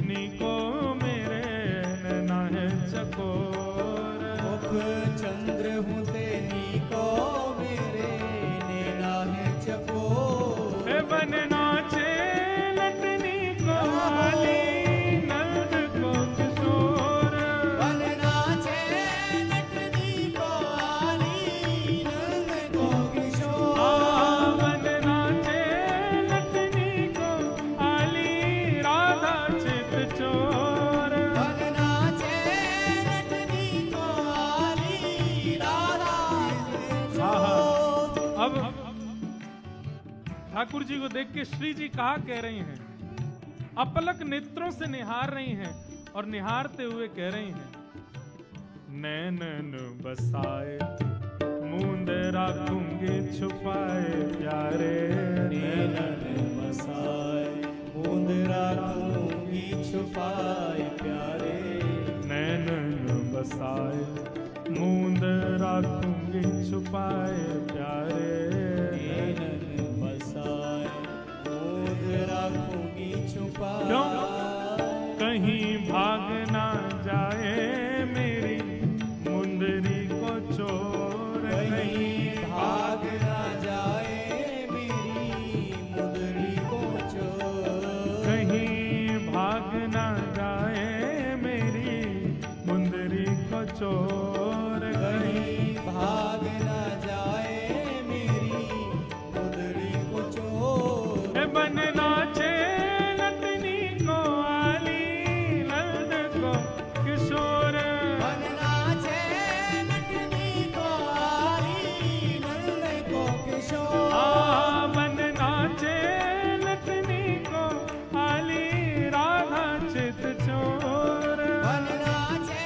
निको मेरे नैना है चकोर मुख चंद्र हूँ तेरी को मेरे नैना है चकोर हे बन नाचे लटनी को आली नंद को किशोर बन नाचे नटनी को आली नंद को किशोर बन नाचे लटनी को आली राधा चित चोर बन नाचे नटनी को आली राधा चकोर अब ठाकुर जी को देख के श्री जी कहा कह रही हैं, अपलक नेत्रों से निहार रही हैं और निहारते हुए कह रही हैं, नैनन बसाए मूंद राखूंगी छुपाए प्यारे नैनन बसाए बूंद राखूंगी छुपाए प्यारे नैनन बसाए मूंद राखूंगी छुपाए प्यारे नैनन बसाए बूंद राखूंगी छुपाए क्यों? कहीं भाग ना जाए मेरी मुंदरी को चोर कहीं भाग ना जाए मेरी मुंदरी को चोर कहीं भाग ना जाए मेरी मुंदरी को चोर कहीं भाग ना जाए मेरी मुंदरी को चोर हे बन नाचे लटनी को आली नंद को किशोर बन नाचे नटनी को आली नंद को किशोर बन नाचे लटनी को आली राधा चित चोर बन नाचे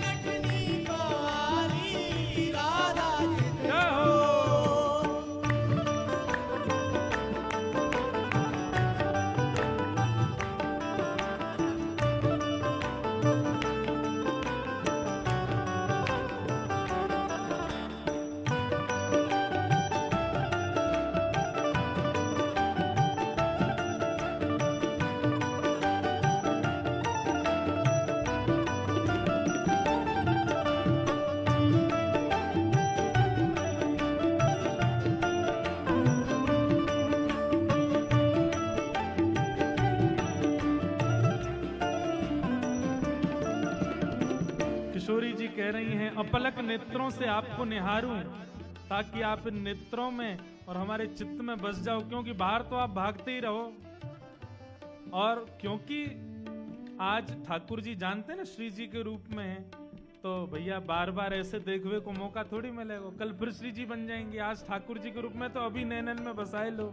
नटनी को आली राधा चित चोर किशोरी जी कह रही हैं, अपलक नेत्रों से आपको निहारूं ताकि आप इन नेत्रों में और हमारे चित्त में बस जाओ, क्योंकि बाहर तो आप भागते ही रहो। और क्योंकि आज ठाकुर जी जानते हैं ना श्री जी के रूप में हैं, तो भैया बार बार ऐसे देखने को मौका थोड़ी मिलेगा। कल फिर श्री जी बन जाएंगे, आज ठाकुर जी के रूप में तो अभी नैनन में बसाए लो।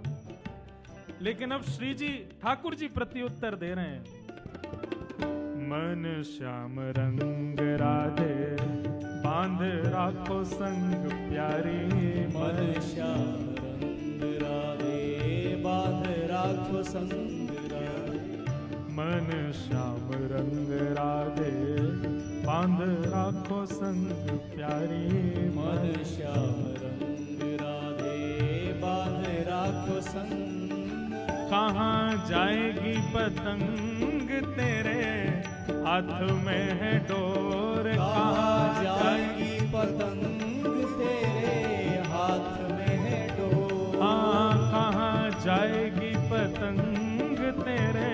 लेकिन अब श्री जी ठाकुर जी प्रत्युत्तर दे रहे हैं, मन श्याम रंग राधे बांध राखो संग प्यारी मन श्याम रंग राधे बांध राखो संग राधे मन श्याम रंग राधे बांध राखो संग प्यारी मन श्याम रंग राधे बांध राखो संग कहाँ जाएगी पतंग तेरे हाथ में है डोर कहाँ जाएगी पतंग तेरे हाथ में है डोर कहाँ जाएगी पतंग तेरे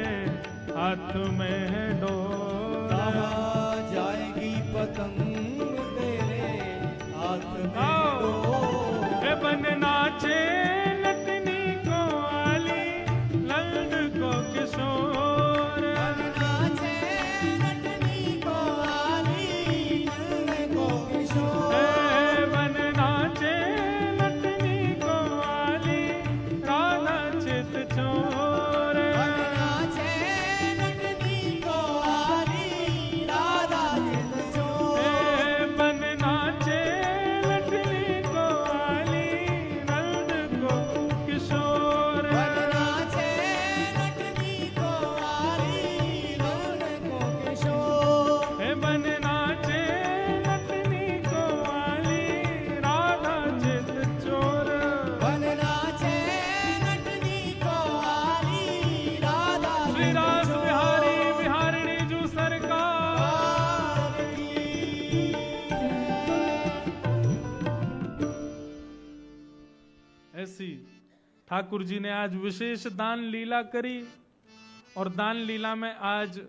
हाथ में है डोर कहाँ जाएगी पतंग तेरे हाथ में है आओ, डोर ए बन नाचे लटनी को आली नंद को किशोर बन नाचे नटनी को आली नंद को किशोर ए बन नाचे लटनी को आली राधा चित चोर बन नाचे नटनी को आली राधा ठाकुर जी ने आज विशेष दान लीला करी, और दान लीला में आज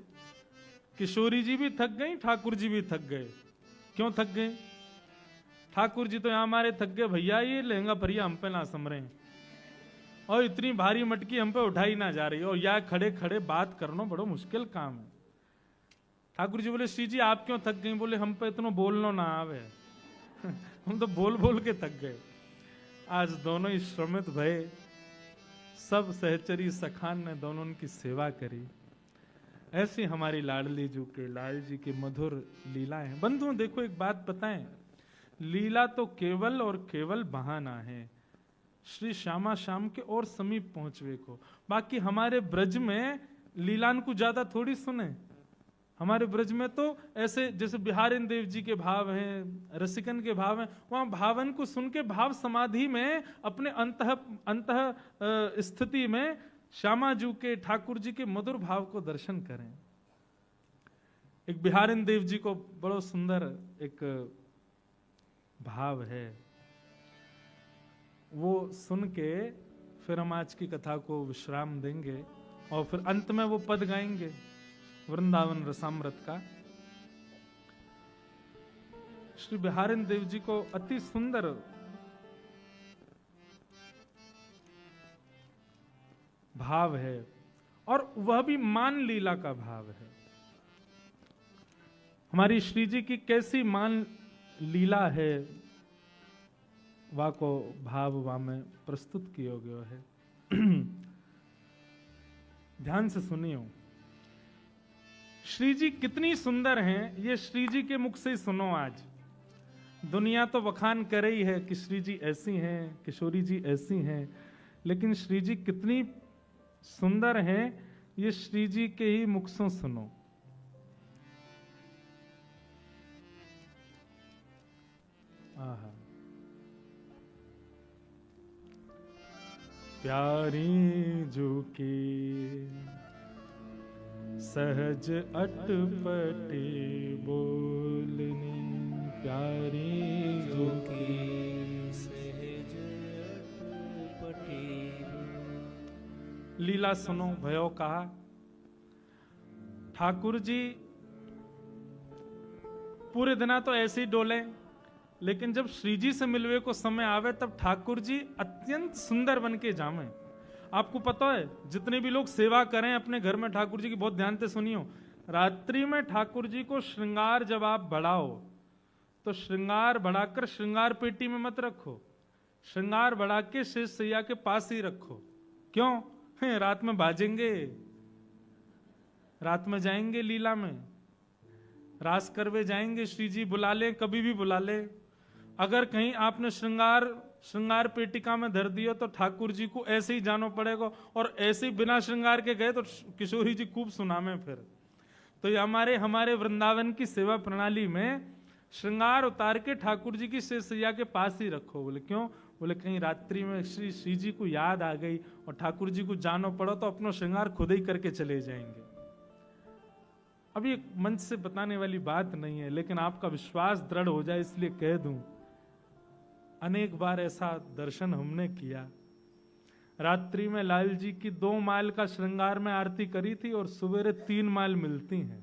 किशोरी जी भी थक गई, ठाकुर जी भी थक गए। क्यों थक गए? ठाकुर जी तो यहां हमारे थक गए, भैया ये लहंगा भरिया हम पे ना समरे, और इतनी भारी मटकी हम पे उठाई ना जा रही, और या खड़े खड़े बात करना बड़ा मुश्किल काम है। ठाकुर जी बोले, श्री जी आप क्यों थक गई? बोले, हम पे इतना बोलना ना आवे हम तो बोल बोल के थक गए। आज दोनों ही श्रमित भये, सब सहचरी सखान ने दोनों उनकी सेवा करी। ऐसी हमारी लाडली जी के लाल जी की मधुर लीलाएं हैं। बंधुओं देखो, एक बात बताएं, लीला तो केवल और केवल बहाना है श्री श्यामा श्याम के और समीप पहुंचवे को। बाकी हमारे ब्रज में लीलान को ज्यादा थोड़ी सुने। हमारे ब्रज में तो ऐसे जैसे बिहारिन देव जी के भाव हैं, रसिकन के भाव हैं, वहां भावन को सुन के भाव समाधि में अपने अंतः स्थिति में श्यामा जी के, ठाकुर जी के मधुर भाव को दर्शन करें। एक बिहारिन देव जी को बड़ा सुंदर एक भाव है, वो सुन के फिर हम आज की कथा को विश्राम देंगे, और फिर अंत में वो पद गाएंगे वृंदावन रसामृत का। श्री बिहारिन देव जी को अति सुंदर भाव है, और वह भी मान लीला का भाव है। हमारी श्री जी की कैसी मान लीला है, वा को भाव वा में प्रस्तुत किया गया है। ध्यान से सुनियो, श्री जी कितनी सुंदर हैं, ये श्री जी के मुख से ही सुनो। आज दुनिया तो बखान कर रही है कि श्री जी ऐसी हैं, किशोरी जी ऐसी हैं, लेकिन श्री जी कितनी सुंदर हैं, ये श्री जी के ही मुख से सुनो। आहा, प्यारी जो की सहज अटपटे बोलने, प्यारी जो की सहज अटपटे। लीला सुनो भयो कहा। ठाकुर जी पूरे दिना तो ऐसे ही डोले, लेकिन जब श्री जी से मिलवे को समय आवे तब ठाकुर जी अत्यंत सुंदर बन के जामे। आपको पता है, जितने भी लोग सेवा करें अपने घर में ठाकुर जी की, बहुत ध्यान से सुनियो, रात्रि में ठाकुर जी को श्रृंगार जब आप बढ़ाओ तो श्रृंगार बढ़ाकर श्रृंगार पेटी में मत रखो, श्रृंगार बढ़ा के शेष सैया के पास ही रखो। क्यों? रात में बाजेंगे, रात में जाएंगे लीला में, रास करवे जाएंगे, श्री जी बुला ले, कभी भी बुला ले। अगर कहीं आपने श्रृंगार पेटिका में धर दिया तो ठाकुर जी को ऐसे ही जाना पड़ेगा, और ऐसे ही बिना श्रृंगार के गए तो किशोरी जी खूब सुनामे फिर। तो ये हमारे वृंदावन की सेवा प्रणाली में श्रृंगार उतार के ठाकुर जी की शेष सैया के पास ही रखो। बोले क्यों? बोले कहीं रात्रि में श्री जी को याद आ गई और ठाकुर जी को जाना पड़ो तो अपना श्रृंगार खुद ही करके चले जाएंगे। अभी एक मंच से बताने वाली बात नहीं है, लेकिन आपका विश्वास दृढ़ हो जाए इसलिए कह दूं, अनेक बार ऐसा दर्शन हमने किया। रात्रि में लाल जी की 2 माल का श्रृंगार में आरती करी थी और सवेरे 3 माल मिलती हैं।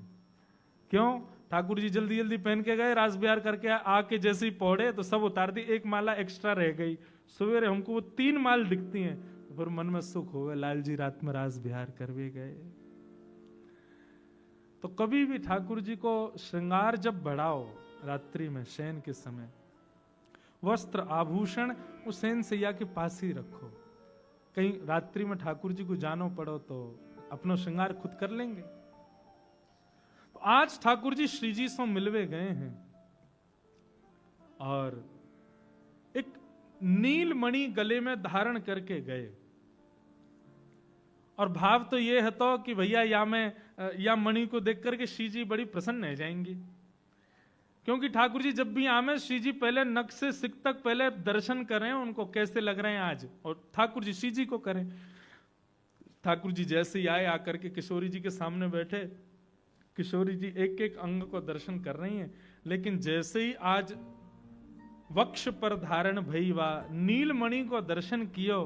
क्यों? ठाकुर जी जल्दी जल्दी पहन के गए, रास बिहार करके आके जैसे ही पौड़े तो सब उतार दी, 1 माला एक्स्ट्रा रह गई। सवेरे हमको वो 3 माल दिखती हैं, तो फिर मन में सुख हो गया, लाल जी रात में रास बिहार करवे गए। तो कभी भी ठाकुर जी को श्रृंगार जब बढ़ाओ रात्रि में शयन के समय, वस्त्र आभूषण उस शयन सैया के पास ही रखो। कहीं रात्रि में ठाकुर जी को जानो पड़ो तो अपना श्रृंगार खुद कर लेंगे। तो आज ठाकुर जी श्री जी से मिलवे गए हैं और एक नीलमणि गले में धारण करके गए, और भाव तो ये है तो कि भैया या मणि को देख करके श्री जी बड़ी प्रसन्न हो जाएंगी। क्योंकि ठाकुर जी जब भी आमे, श्री जी पहले नख से सिक तक पहले दर्शन करें उनको कैसे लग रहे हैं आज, और ठाकुर जी श्री जी को करें। ठाकुर जी जैसे ही आए, आकर के किशोरी जी के सामने बैठे, किशोरी जी एक एक अंग को दर्शन कर रही हैं, लेकिन जैसे ही आज वक्ष पर धारण भई वा नीलमणि को दर्शन कियो,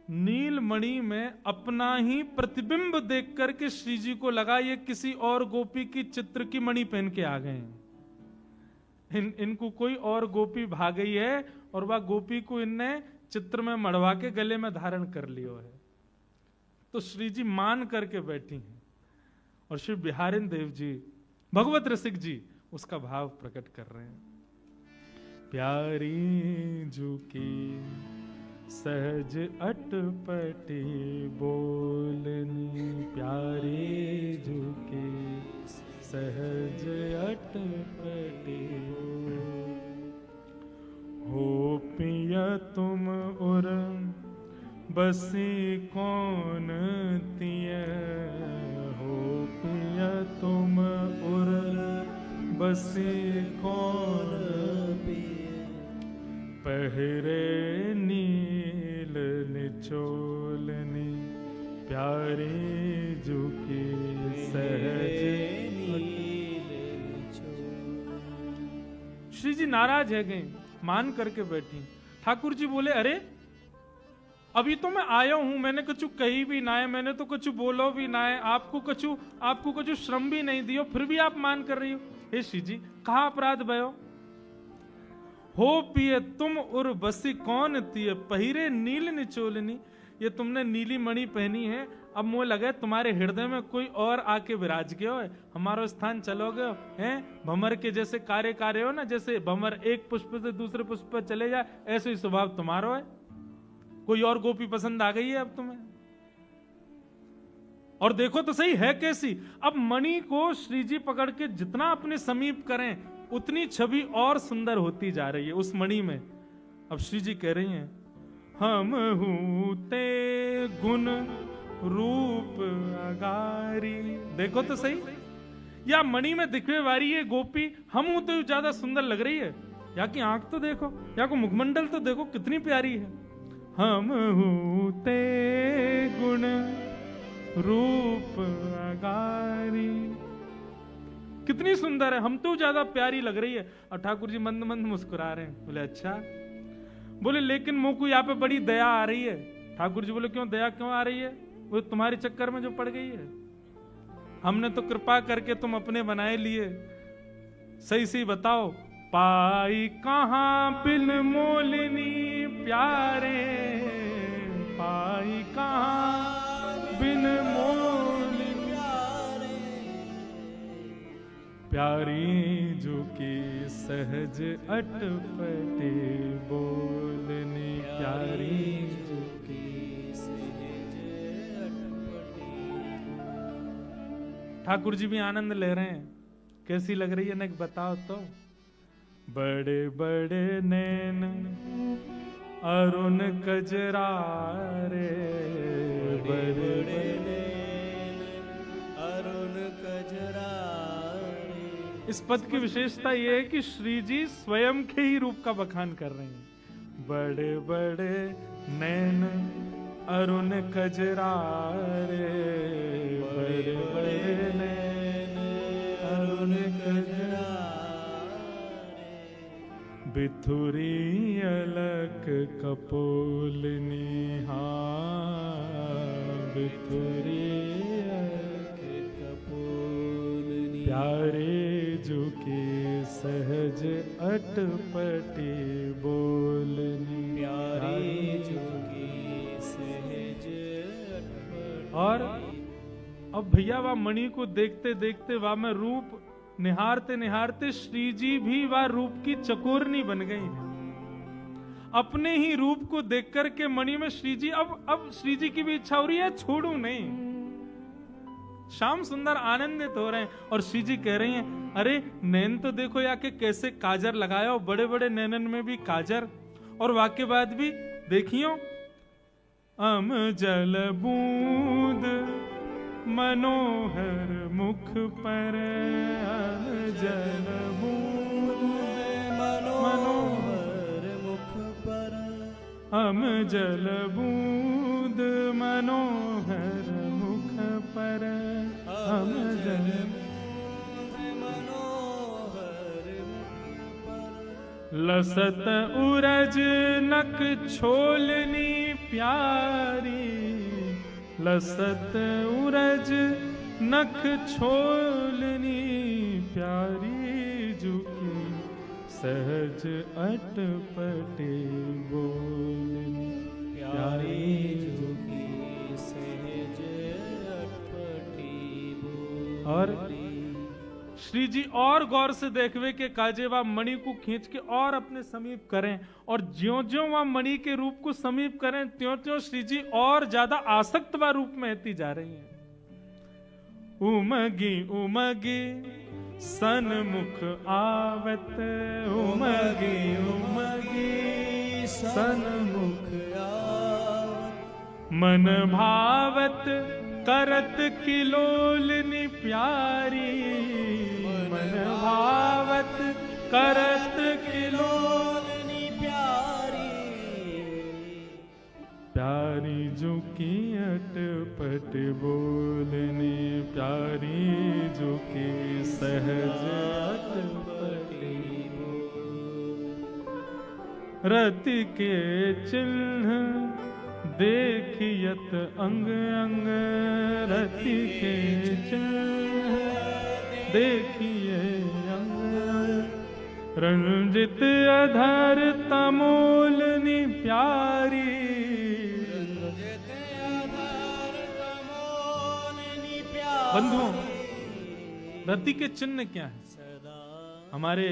नीलमणि में अपना ही प्रतिबिंब देख करके श्री जी को लगा ये किसी और गोपी की चित्र की मणि पहन के आ गए हैं। इनको कोई और गोपी भाग गई है और वह गोपी को इनने चित्र में मढ़वा के गले में धारण कर लियो है। तो श्री जी मान करके बैठी हैं और श्री बिहारिन देव जी भगवत रसिक जी उसका भाव प्रकट कर रहे हैं। प्यारी झुकी सहज अटपटी बोलनी, प्यारी झुकी सहज अटपटी हो पिया तुम उर बसी कौन तिय, हो पिया तुम उर बसी कौन पहरे नील निचोलनी, प्यारी झुकी सहज। श्री जी नाराज है गए, मान करके बैठी। ठाकुर जी बोले अरे अभी तो मैं आया हूं, मैंने कुछ कही भी ना है, मैंने तो कुछ बोलो भी ना है, आपको कुछ श्रम भी नहीं दियो, फिर भी आप मान कर रही हो। हे श्री जी कहा अपराध भयो, हो पिए तुम उर बसी कौन तिय, पहिरे नील निचोलनी, ये तुमने नीली मणि पहनी है, अब मुझे लगे तुम्हारे हृदय में कोई और आके विराज गयो है, हमारो स्थान चलोगे हैं। भंवर के जैसे कार्य हो ना, जैसे भंवर एक पुष्प से दूसरे पुष्प पर चले जाए, ऐसे ही स्वभाव तुम्हारो है। कोई और गोपी पसंद आ गई है अब तुम्हें, और देखो तो सही है कैसी। अब मणि को श्री जी पकड़ के जितना अपने समीप करें उतनी छवि और सुंदर होती जा रही है उस मणि में। अब श्री जी कह रही हैं हम हूते गुण रूप अगारी, देखो तो सही, या मणि में दिखने वाली ये गोपी हम हूं तो ज्यादा सुंदर लग रही है, या की आंख तो देखो, या को मुखमंडल तो देखो कितनी प्यारी है। हम हूते गुण रूप अगारी, कितनी सुंदर है, हम तो ज्यादा प्यारी लग रही है। और ठाकुर जी मंद मंद मुस्कुरा रहे हैं। बोले अच्छा, बोले लेकिन मुंह को यहाँ पे बड़ी दया आ रही है। ठाकुर जी बोले क्यों दया क्यों आ रही है, वो तुम्हारे चक्कर में जो पड़ गई है, हमने तो कृपा करके तुम अपने बनाए लिए, सही सही बताओ, पाई कहां बिन मोलिनी प्यारे, पाई कहां बिन मोलिनी प्यारी झुकी सहज अटपटी बोलनी, प्यारी झुकी सहज अटपटी। ठाकुर जी भी आनंद ले रहे हैं, कैसी लग रही है ना बताओ तो। बड़े बड़े नैन अरुण कजरारे, बड़े बड़े अरुण कजरारे। इस पद की विशेषता यह है कि श्री जी स्वयं के ही रूप का बखान कर रहे हैं। बड़े बड़े नैन अरुण कजरारे, बड़े बड़े नैन अरुण कजरारे, बिथुरी अलक कपोलनी, बिथुरी अलक कपोलनी, प्यारे झुकी सहज अटपटी बोलनी, प्यारी झुकी सहज अटपटी। और अब भैया वह मणि को देखते देखते वह में रूप निहारते निहारते श्री जी भी वह रूप की चकोरनी बन गई है। अपने ही रूप को देख करके मणि में श्री जी, अब श्री जी की भी इच्छा हो रही है छोड़ू नहीं। श्याम सुंदर आनंदित हो रहे हैं और श्री जी कह रही हैं अरे नैन तो देखो या के कैसे काजर लगाया हो, बड़े बड़े नैनन में भी काजर, और वाक्य बाद भी देखियो, अम जल बूंद मनोहर मुख पर, अम जल बूंद मनोहर मुख पर, अम जल बूंद मनोहर मुख पर, अम जल मनोहर मुख पर, लसत उरज नक छोलनी प्यारी, लसत उरज नख छोलनी प्यारी, झुकी सहज अटपटे बोलनी प्यारी, झुकी सहज अटपटी बोलनी। और श्री जी और गौर से देखवे के काजे वह मणि को खींच के और अपने समीप करें, और ज्यो ज्यो वह मणि के रूप को समीप करें त्यों त्यों श्री जी और ज्यादा आसक्त व रूप में होती जा रही हैं। उमगी उमगी सन्मुख आवत, उमगी उमगी सन्मुख आवत, मन भावत करत किलोलनी प्यारी, मन भावत करत किलोलनी प्यारी, प्यारी झुकी अटपट बोलनी प्यारी, झुकी सहज अटपटी रति के चिन्ह देखियत अंग अंग, रति के चिन्ह देखिए अंग, रंजित अधर तमोलनी प्यारी, रंजित अधर तमोलनी प्यारी। बंधुओं, रति के चिन्ह क्या है? हमारे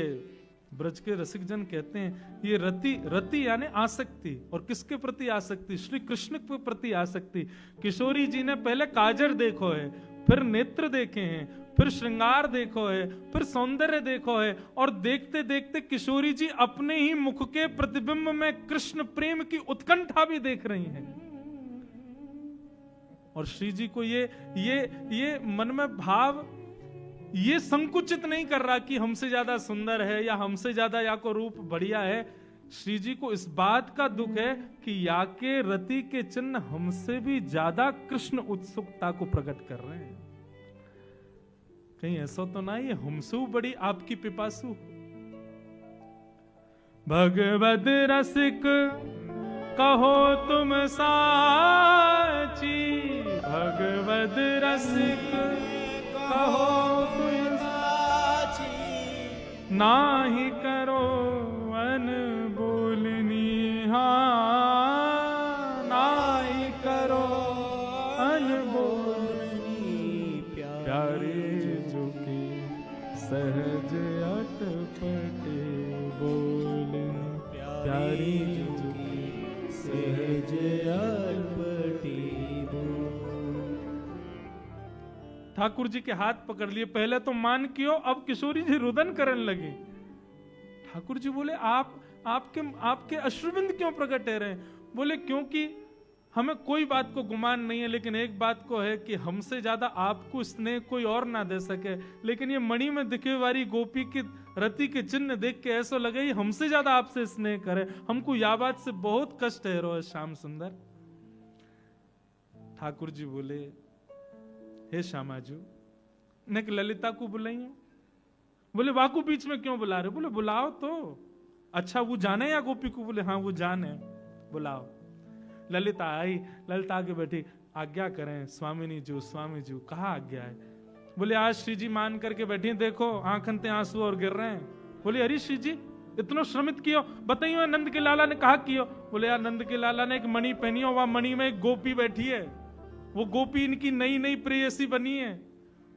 ब्रज के रसिक जन कहते हैं ये रति यानी आसक्ति, और किसके प्रति आसक्ति? श्री कृष्ण के प्रति आसक्ति। किशोरी जी ने पहले काजर देखो है, फिर नेत्र देखे हैं, फिर श्रृंगार देखो है, फिर सौंदर्य देखो है, और देखते देखते किशोरी जी अपने ही मुख के प्रतिबिंब में कृष्ण प्रेम की उत्कंठा भी देख रही हैं। और श्री जी को ये मन में भाव ये संकुचित नहीं कर रहा कि हमसे ज्यादा सुंदर है या हमसे ज्यादा या को रूप बढ़िया है। श्री जी को इस बात का दुख है कि या के रति के चिन्ह हमसे भी ज्यादा कृष्ण उत्सुकता को प्रकट कर रहे हैं। कहीं ऐसा तो ना ये हमसे बड़ी आपकी पिपासु। भगवद रसिक कहो तुम साची, भगवद रसिक कहो तुम साची, नाही करो अनबोलनी, हाँ नाही करो अनबोलनी प्यारे, झुकी सहज अटपटे बोलनी प्यारी, झुकी सहज अटपटी बोलनी। ठाकुर जी के हाथ पकड़ लिए, पहले तो मान कियो, अब किशोरी जी रुदन करने लगी। ठाकुर जी बोले आपके अश्रुबिंद क्यों प्रकट है रहे? बोले क्योंकि हमें कोई बात को गुमान नहीं है, लेकिन एक बात को है कि हमसे ज्यादा आपको स्नेह कोई और ना दे सके। लेकिन ये मणि में दिखे वाली गोपी की रति के चिन्ह देख के ऐसा लगे ही हमसे ज्यादा आपसे स्नेह करे। हमको यह बात से बहुत कष्ट है रो श्याम सुंदर। ठाकुर जी बोले हे श्यामाजू ने ललिता को बुलाइए। बोले वाकू बीच में क्यों बुला रहे? बोले बुलाओ तो। अच्छा वो जाने या गोपी को? बोले हाँ वो जाने, बुलाओ। ललिता आई, ललिता आगे बैठी। आज्ञा करें स्वामिनी जी, स्वामी जी। कहा आज्ञा है? बोले आज श्री जी मान करके बैठी, देखो आंखन ते आंसू और गिर रहे हैं। बोले अरे श्री जी इतनो श्रमित कियो, बताइयो नंद के लाला ने कहा कियो? बोले यार नंद के लाला ने एक मणि पहनी हो, वह मणि में एक गोपी बैठी है, वो गोपी इनकी नई नई प्रेयसी बनी है।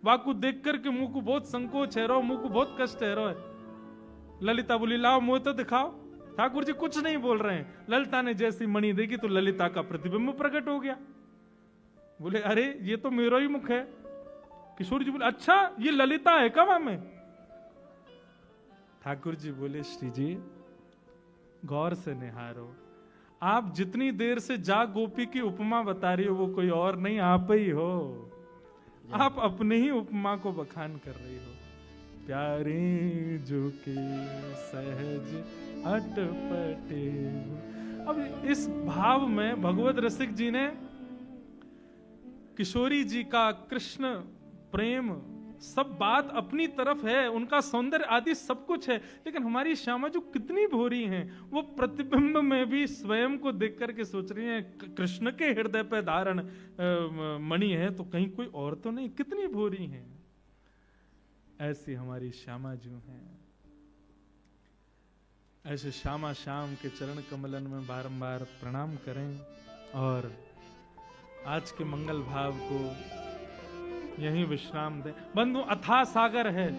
वाकू देख करके मुंह को बहुत संकोच है रो, मुंह को बहुत कष्ट है रो। ललिता बोली लाओ मुंह तो दिखाओ। ठाकुर जी कुछ नहीं बोल रहे हैं। ललिता ने जैसी मणि देखी तो ललिता का प्रतिबिंब प्रकट हो गया। बोले अरे ये तो मेरा ही मुख है। किशोर जी बोले अच्छा ये ललिता है क्या वहां में? ठाकुर जी बोले श्री जी गौर से निहारो, आप जितनी देर से जा गोपी की उपमा बता रही हो वो कोई और नहीं आप ही हो। आप अपने ही उपमा को बखान कर रही हो। प्यारी झुकी सहज अटपटे। अब इस भाव में भगवत रसिक जी ने किशोरी जी का कृष्ण प्रेम सब बात अपनी तरफ है, उनका सौंदर्य आदि सब कुछ है, लेकिन हमारी श्यामा जो कितनी भोरी हैं, वो प्रतिबिंब में भी स्वयं को देख करके सोच रही हैं कृष्ण के हृदय पे धारण मणि है तो कहीं कोई और तो नहीं, कितनी भोरी हैं। ऐसी हमारी श्यामा जी हैं। ऐसे श्यामा श्याम के चरण कमलन में बारंबार प्रणाम करें और आज के मंगल भाव को यहीं विश्राम दें। बंधु, अथाह सागर है।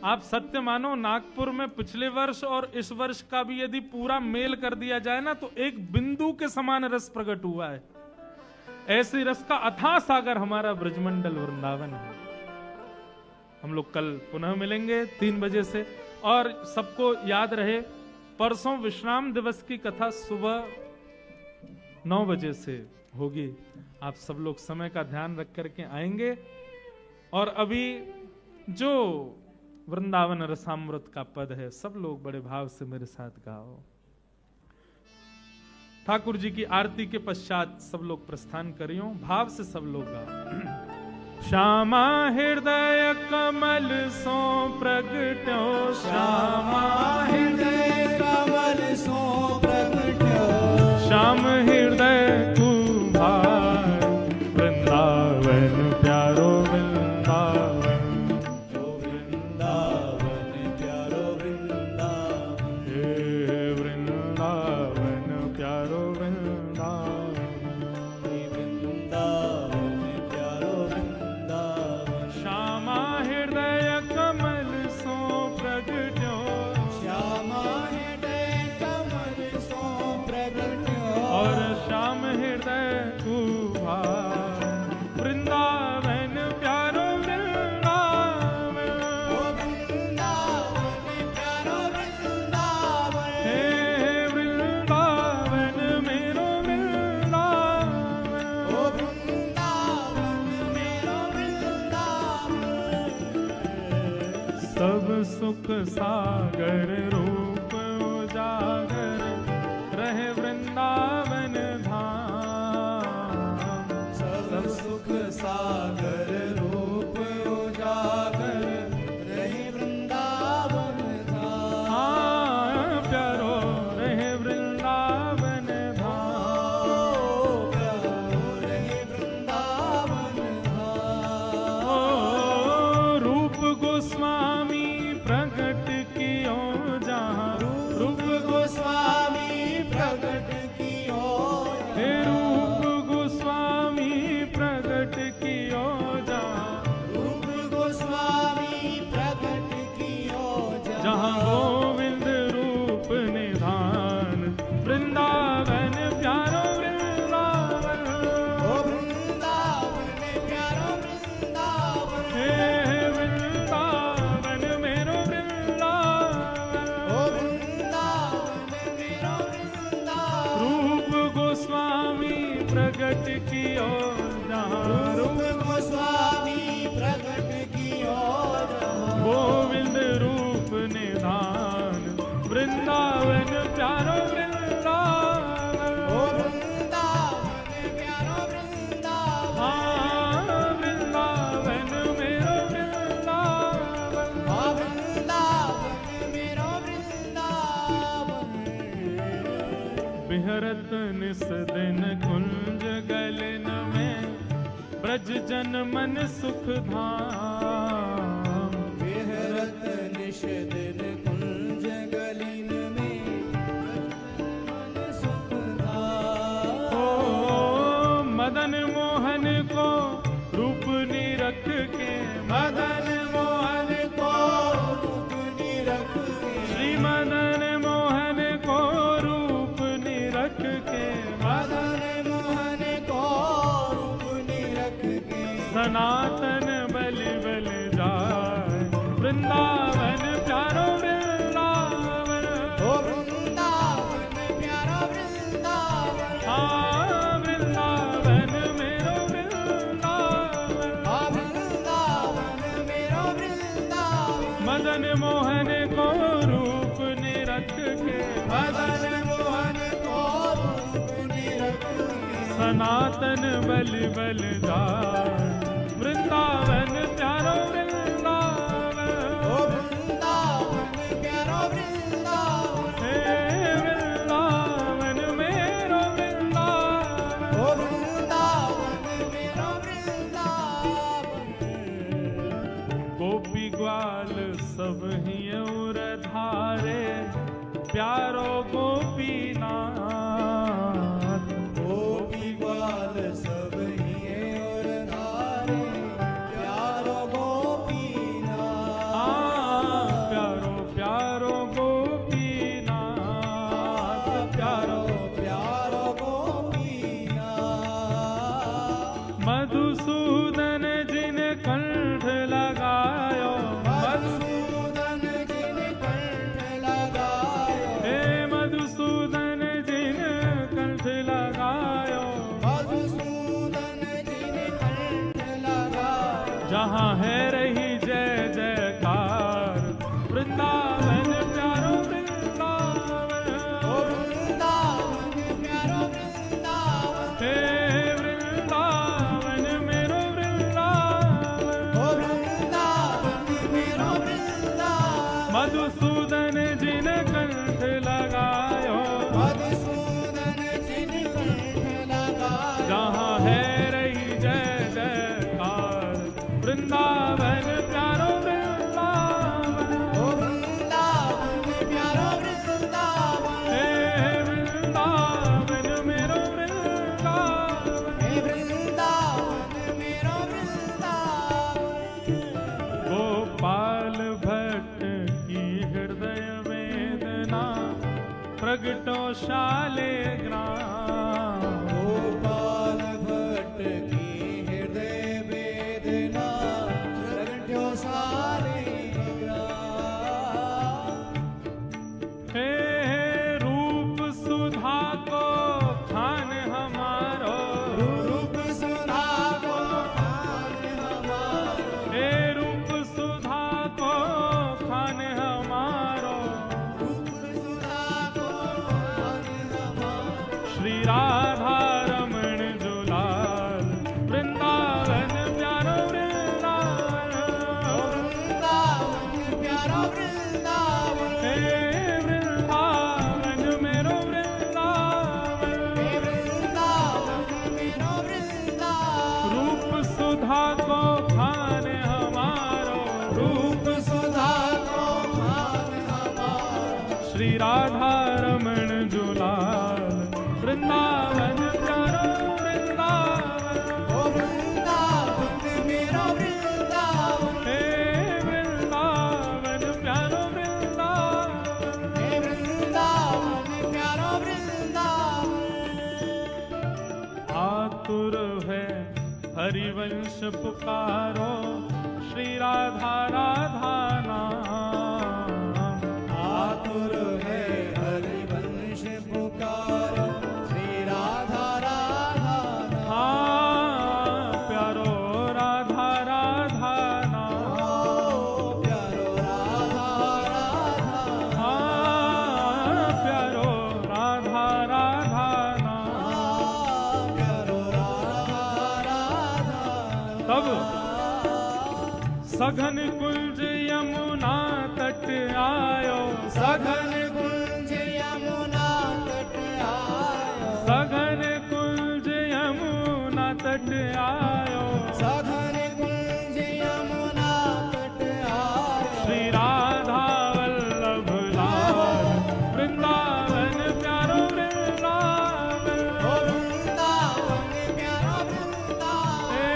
आप सत्य मानो, नागपुर में पिछले वर्ष और इस वर्ष का भी यदि पूरा मेल कर दिया जाए ना, तो एक बिंदु के समान रस प्रकट हुआ है। ऐसे रस का अथाह सागर हमारा ब्रजमंडल वृंदावन है। हम लोग कल पुनः मिलेंगे 3 बजे से, और सबको याद रहे परसों विश्राम दिवस की कथा सुबह 9 बजे से होगी। आप सब लोग समय का ध्यान रख करके आएंगे। और अभी जो वृंदावन रसामृत का पद है, सब लोग बड़े भाव से मेरे साथ गाओ। ठाकुर जी की आरती के पश्चात सब लोग प्रस्थान करियो, भाव से सब लोग गाओ। श्यामा हृदय कमल सो प्रगट्यो, श्यामा हृदय कमल सो प्रगट्यो, श्याम हृदय कुभार वृंदावन प्यारो वृंदावन, वृंदावन प्यारो वृंदावन, हे वृंदावन प्यारो वृंदावन, वृंदावन प्यारो वृंदावन। श्यामा हृदय कमल सो प्रगट्यो, श्यामा हृदय कमल सो प्रगट्यो, और श्याम हृदय कुभार वृंदावन प्यारो वृंदावन, वृंदावन प्यारो वृंदावन, हे वृंदावन मेरो वृंदावन, वृंदावन मेरो वृंदावन। सब सुख सागर रूप उजागर रहे वृंदावन धाम, सब सुख सागर रूप उजागर रहे वृंदावन धाम। हाँ प्यारो रहे वृंदावन धाम, प्यारो रहे वृंदावन धाम। ओ रूप गोस्वामी प्रकट कियो जहाँ, रूप गोस्वामी प्रकट कियो, हे रूप गोस्वामी प्रकट कियो जहाँ, रूप गोस्वामी प्रकट कियो जहाँ गोविंद रूप निधान वृंदावन प्यारो वृंदावन, वृंदावन प्यारो वृंदावन, हे वृंदावन मेरो वृंदावन, वृंदावन मेरो वृंदावन। रूप गोस्वामी प्रकट कियो जहाँ, रूप गोस्वामी प्रकट कियो जहाँ, गोविंद रूप निधान वृंदावन प्यारो वृंदावन, वृंदावन प्यारो वृंदावन, हाँ वृंदावन मेरो वृंदावन, वृंदावन मेरो वृंदावन। बिहरत निस दिन कुंज गलन में ब्रज जन मन सुख धाम, विहरत निश दिन कुंज गलिन में मन सुख धाम। ओ मदन मोहन को रूप निरख के, मदन मोहन को रूप निरख के, श्री मदन मोहन को रूप निरख के, मदन मोहन को रूप निरख के, सनातन बलि बल जाए वृंदावन प्यारो वृंदावन, वृंदावन प्यारा वृंदावन, हाँ वृंदावन मेरो वृंदावन, वृंदावन मेरो वृंदावन। मदन मोहन को रूप निरख के, मदन मोहन को रूप निरख के, सनातन बलि बल जाए वृंदावन प्यारो वृंदावन, सब ही और धारे प्यारो गोपीनाथ। गोपी ग्वाल सब ही और धारे प्यारो गोपीनाथ। प्यारो प्यारो गोपीनाथ, प्यारो प्यारो गोपीनाथ। मधुसूदन जिन कंठ लगायो, मधुसूदन जिन कंठ लगायो। हे मधुसूदन जिन कंठ लगायो। मधुसूदन जिन कंठ लगायो। जहाँ है रही जय जयकार, वृंदावन प्यारो वृंदावन। ओ वृंदावन प्यारो वृंदावन। हे वृंदावन मेरो वृंदावन। ओ वृंदावन मेरो वृंदावन। मधुसूदन जिन कंठ लगायो। मधुसूदन जिन कंठ लगायो। जहाँ है रही जय जयकार, वृंदावन प्यारो वृंदावन। ओ वृंदावन प्यारो वृंदावन। हे वृंदावन मेरो वृंदावन। हे वृंदावन मेरो वृंदावन। गोपाल भट्ट की हृदय वेदना प्रगटो शालिग्राम। गोपाल भट्ट की हृदय वेदना प्रगट्यो शालिग्राम। हे रूप सुधा को खान हमारो। रूप सुधा को खान हमारो। हे रूप सुधा को खान हमारो। रूप सुधा को खान हमारो। श्री राधा रमण जुलाल, वृंदावन प्यारो वृंदावन। ओ वृंदावन प्यारो वृंदावन। हे वृंदावन मेरो वृंदावन। हे वृंदावन मेरो वृंदावन। रूप सुधा को खान हमारो। रूप सुधा को खान हमारो। श्री राधा रमण जुलाल, वृंदावन प्यारो वृंदावन। ओ वृंदावन मेरो वृंदावन। हे वृंदावन प्यारो वृंदावन। हे वृंदावन प्यारो वृंदावन। आतुर है हरिवंश पुकारो, श्री राधा राधा नाम। आतुर है हरिवंश पुकारो, श्री राधा राधा नाम। प्यारो राधा राधा नाम। ओ प्यारो राधा राधा प्यारो राधा राधा नाम। प्यारो राधा राधा। तब सघन कुंज यमुना तट आयो। सघन कुंज यमुना तट आयो। सघन कुंज यमुना तट आयो। सघन कुंज यमुना तट आयो। श्री राधा वल्लभ लाल, वृंदावन प्यारो वृंदावन। ओ वृंदावन प्यारो वृंदावन। हे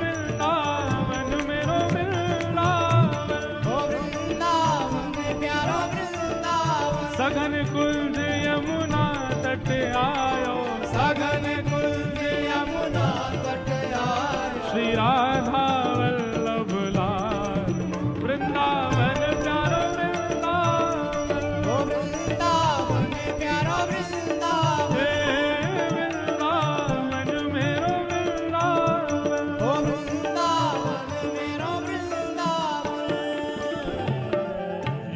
वृंदावन मेरो वृंदावन। ओ वृंदावन प्यारो वृंदावन। सघन कुंज यमुना तट आयो। सघन कुंज यमुना तट आयो। श्री राधा वल्लभ लाल, वृंदावन प्यारो वृंदावन। ओ वृंदावन प्यारो वृंदावन। हे वृंदावन मेरो वृंदावन। ओ वृंदावन मेरो वृंदावन।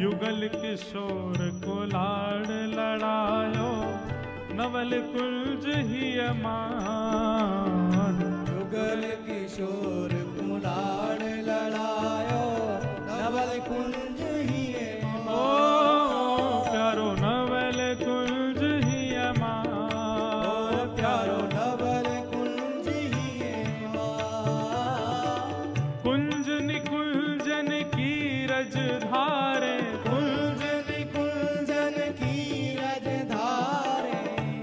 युगल किशोर को लाड़ लड़ायो, नवल कुंज ही अमान। युगल किशोर कुलाड़ लड़ायो, नवल कुंज ही ओ प्यारो नवल कुंज ही अमान। प्यारो नवल कुंज ही कुंज निकुंजन की रज धारे, कुंज निकुंजन की रज धारे,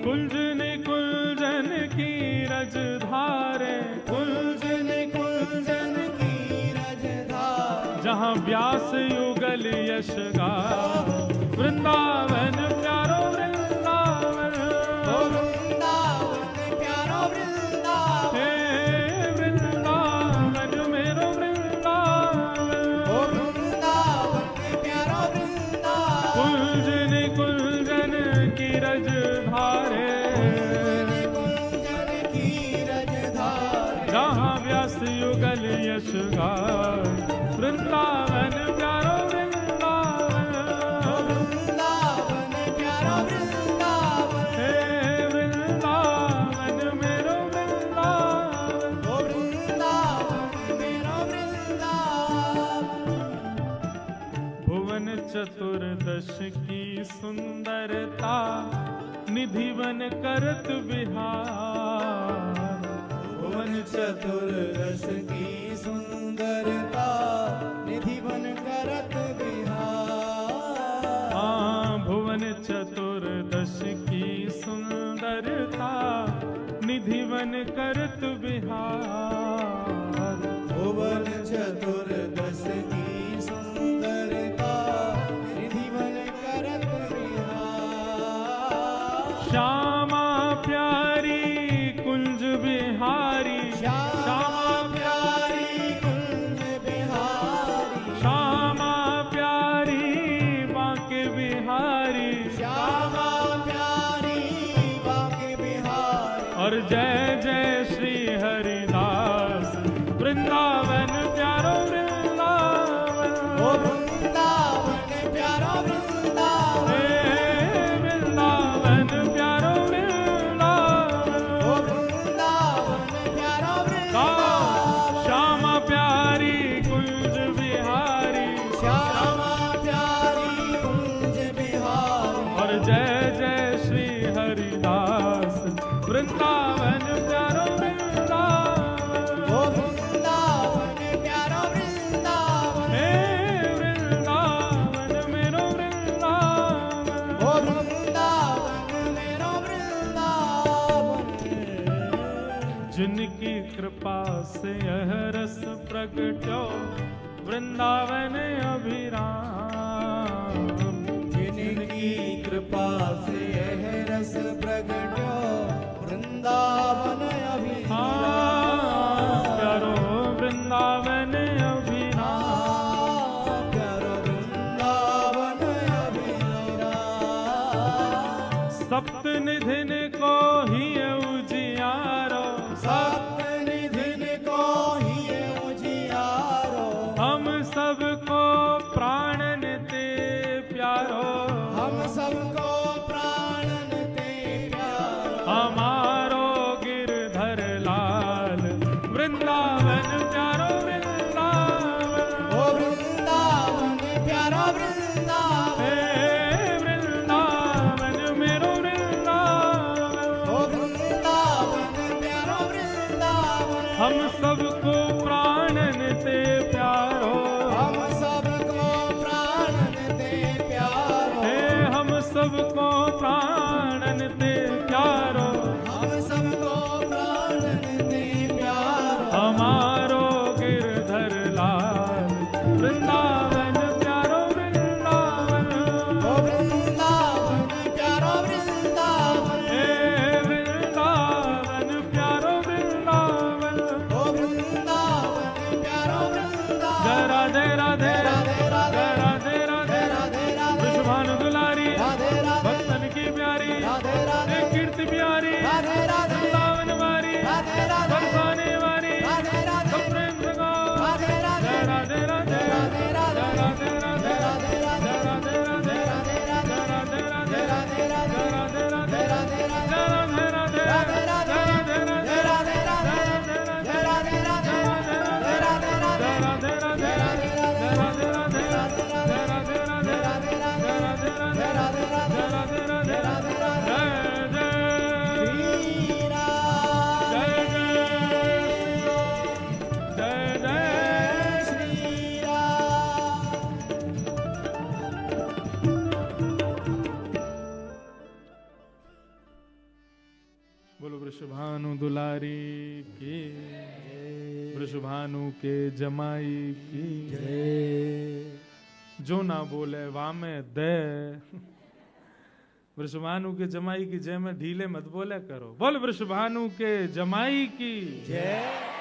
कुंज निकुंजन की रज धारे, कुंज निकुंजन की रज धारे। जहाँ व्यास युगल यश गाए, वृंदावन प्यारो वृंदावन, ओ वृंदावन प्यारो वृंदावन, हे वृंदावन मेरो वृंदावन, ओ वृंदावन प्यारो वृंदावन। कुंज निकुंजन की रज धारे, कुंजन की रज धारे, जहाँ व्यास युगल यश गाए, वृंदावन प्यारो वृंदावन, ओ वृंदावन प्यारो वृंदावन, हे वृंदावन मेरो वृंदावन। ओ वृंदावन मेरो वृंदावन। भुवन चतुर्दश की सुंदरता, निधिवन करत विहार, भुवन चतुर्दश की सुंदरता, निधिवन करत विहार। हाँ भुवन चतुर्दश की सुंदरता, निधिवन करत विहार, भुवन चतुर्दश की सुंदरता, निधिवन करत विहार। श्यामा प्यारी कुंज बिहारी, श्यामा प्यारी कुंज बिहारी, श्यामा प्यारी बांके बिहारी, श्यामा प्यारी बांके बिहारी। और जय जय श्री हरिदास, वृंदावन प्यारो वृंदावन, ओ वृंदावन प्यारो वृंदावन, हे वृंदावन प्यारो वृंदावन, ओ वृंदावन प्यारो का वृंदावन। श्यामा प्यारी कुंज बिहारी, श्यामा प्यारी कुंज बिहारी, और जय जय श्री हरिदास, वृंदावन प्यारो वृंदावन, ओ वृंदावन प्यारो वृंदावन, हे वृंदावन मेरो वृंदावन। ओ वृंदावन मेरो वृंदावन। जिनकी कृपा से यह रस प्रगटो, वृंदावन अभिराम, जिनकी कृपा से यह रस प्रगट्यो, वृंदावन अभिराम। प्यारो वृंदावन अभिराम, प्यारो वृंदावन अभिराम। सप्त निधिन को ही उजियारो, सप्त निधिन को ही उजियारो, हम सबको प्राणन ते प्यारो, हम सबको प्राणन ते प्यारो। हमारो गिरधर लाल, वृंदावन प्यारो वृंदावन, ओ वृंदावन प्यारो वृंदावन, हे वृंदावन मेरो वृंदावन। ओ वृंदावन प्यारो वृंदावन। हम सबको प्राणन ते प्यारो, हम सबको प्राणन ते प्यारो, हे हम सबको प्राणन ते प्यारो, हम सबको प्राणन ते प्यारो। हमारो गिरधर लाल, वृंदावन प्यारो वृंदावन। वृषभानु दुलारी की, वृषभानु के जमाई की जय। जो ना बोले वामे दे। वृषभानु के जमाई की जय में ढीले मत बोले करो। बोल वृषभानु के जमाई की जय।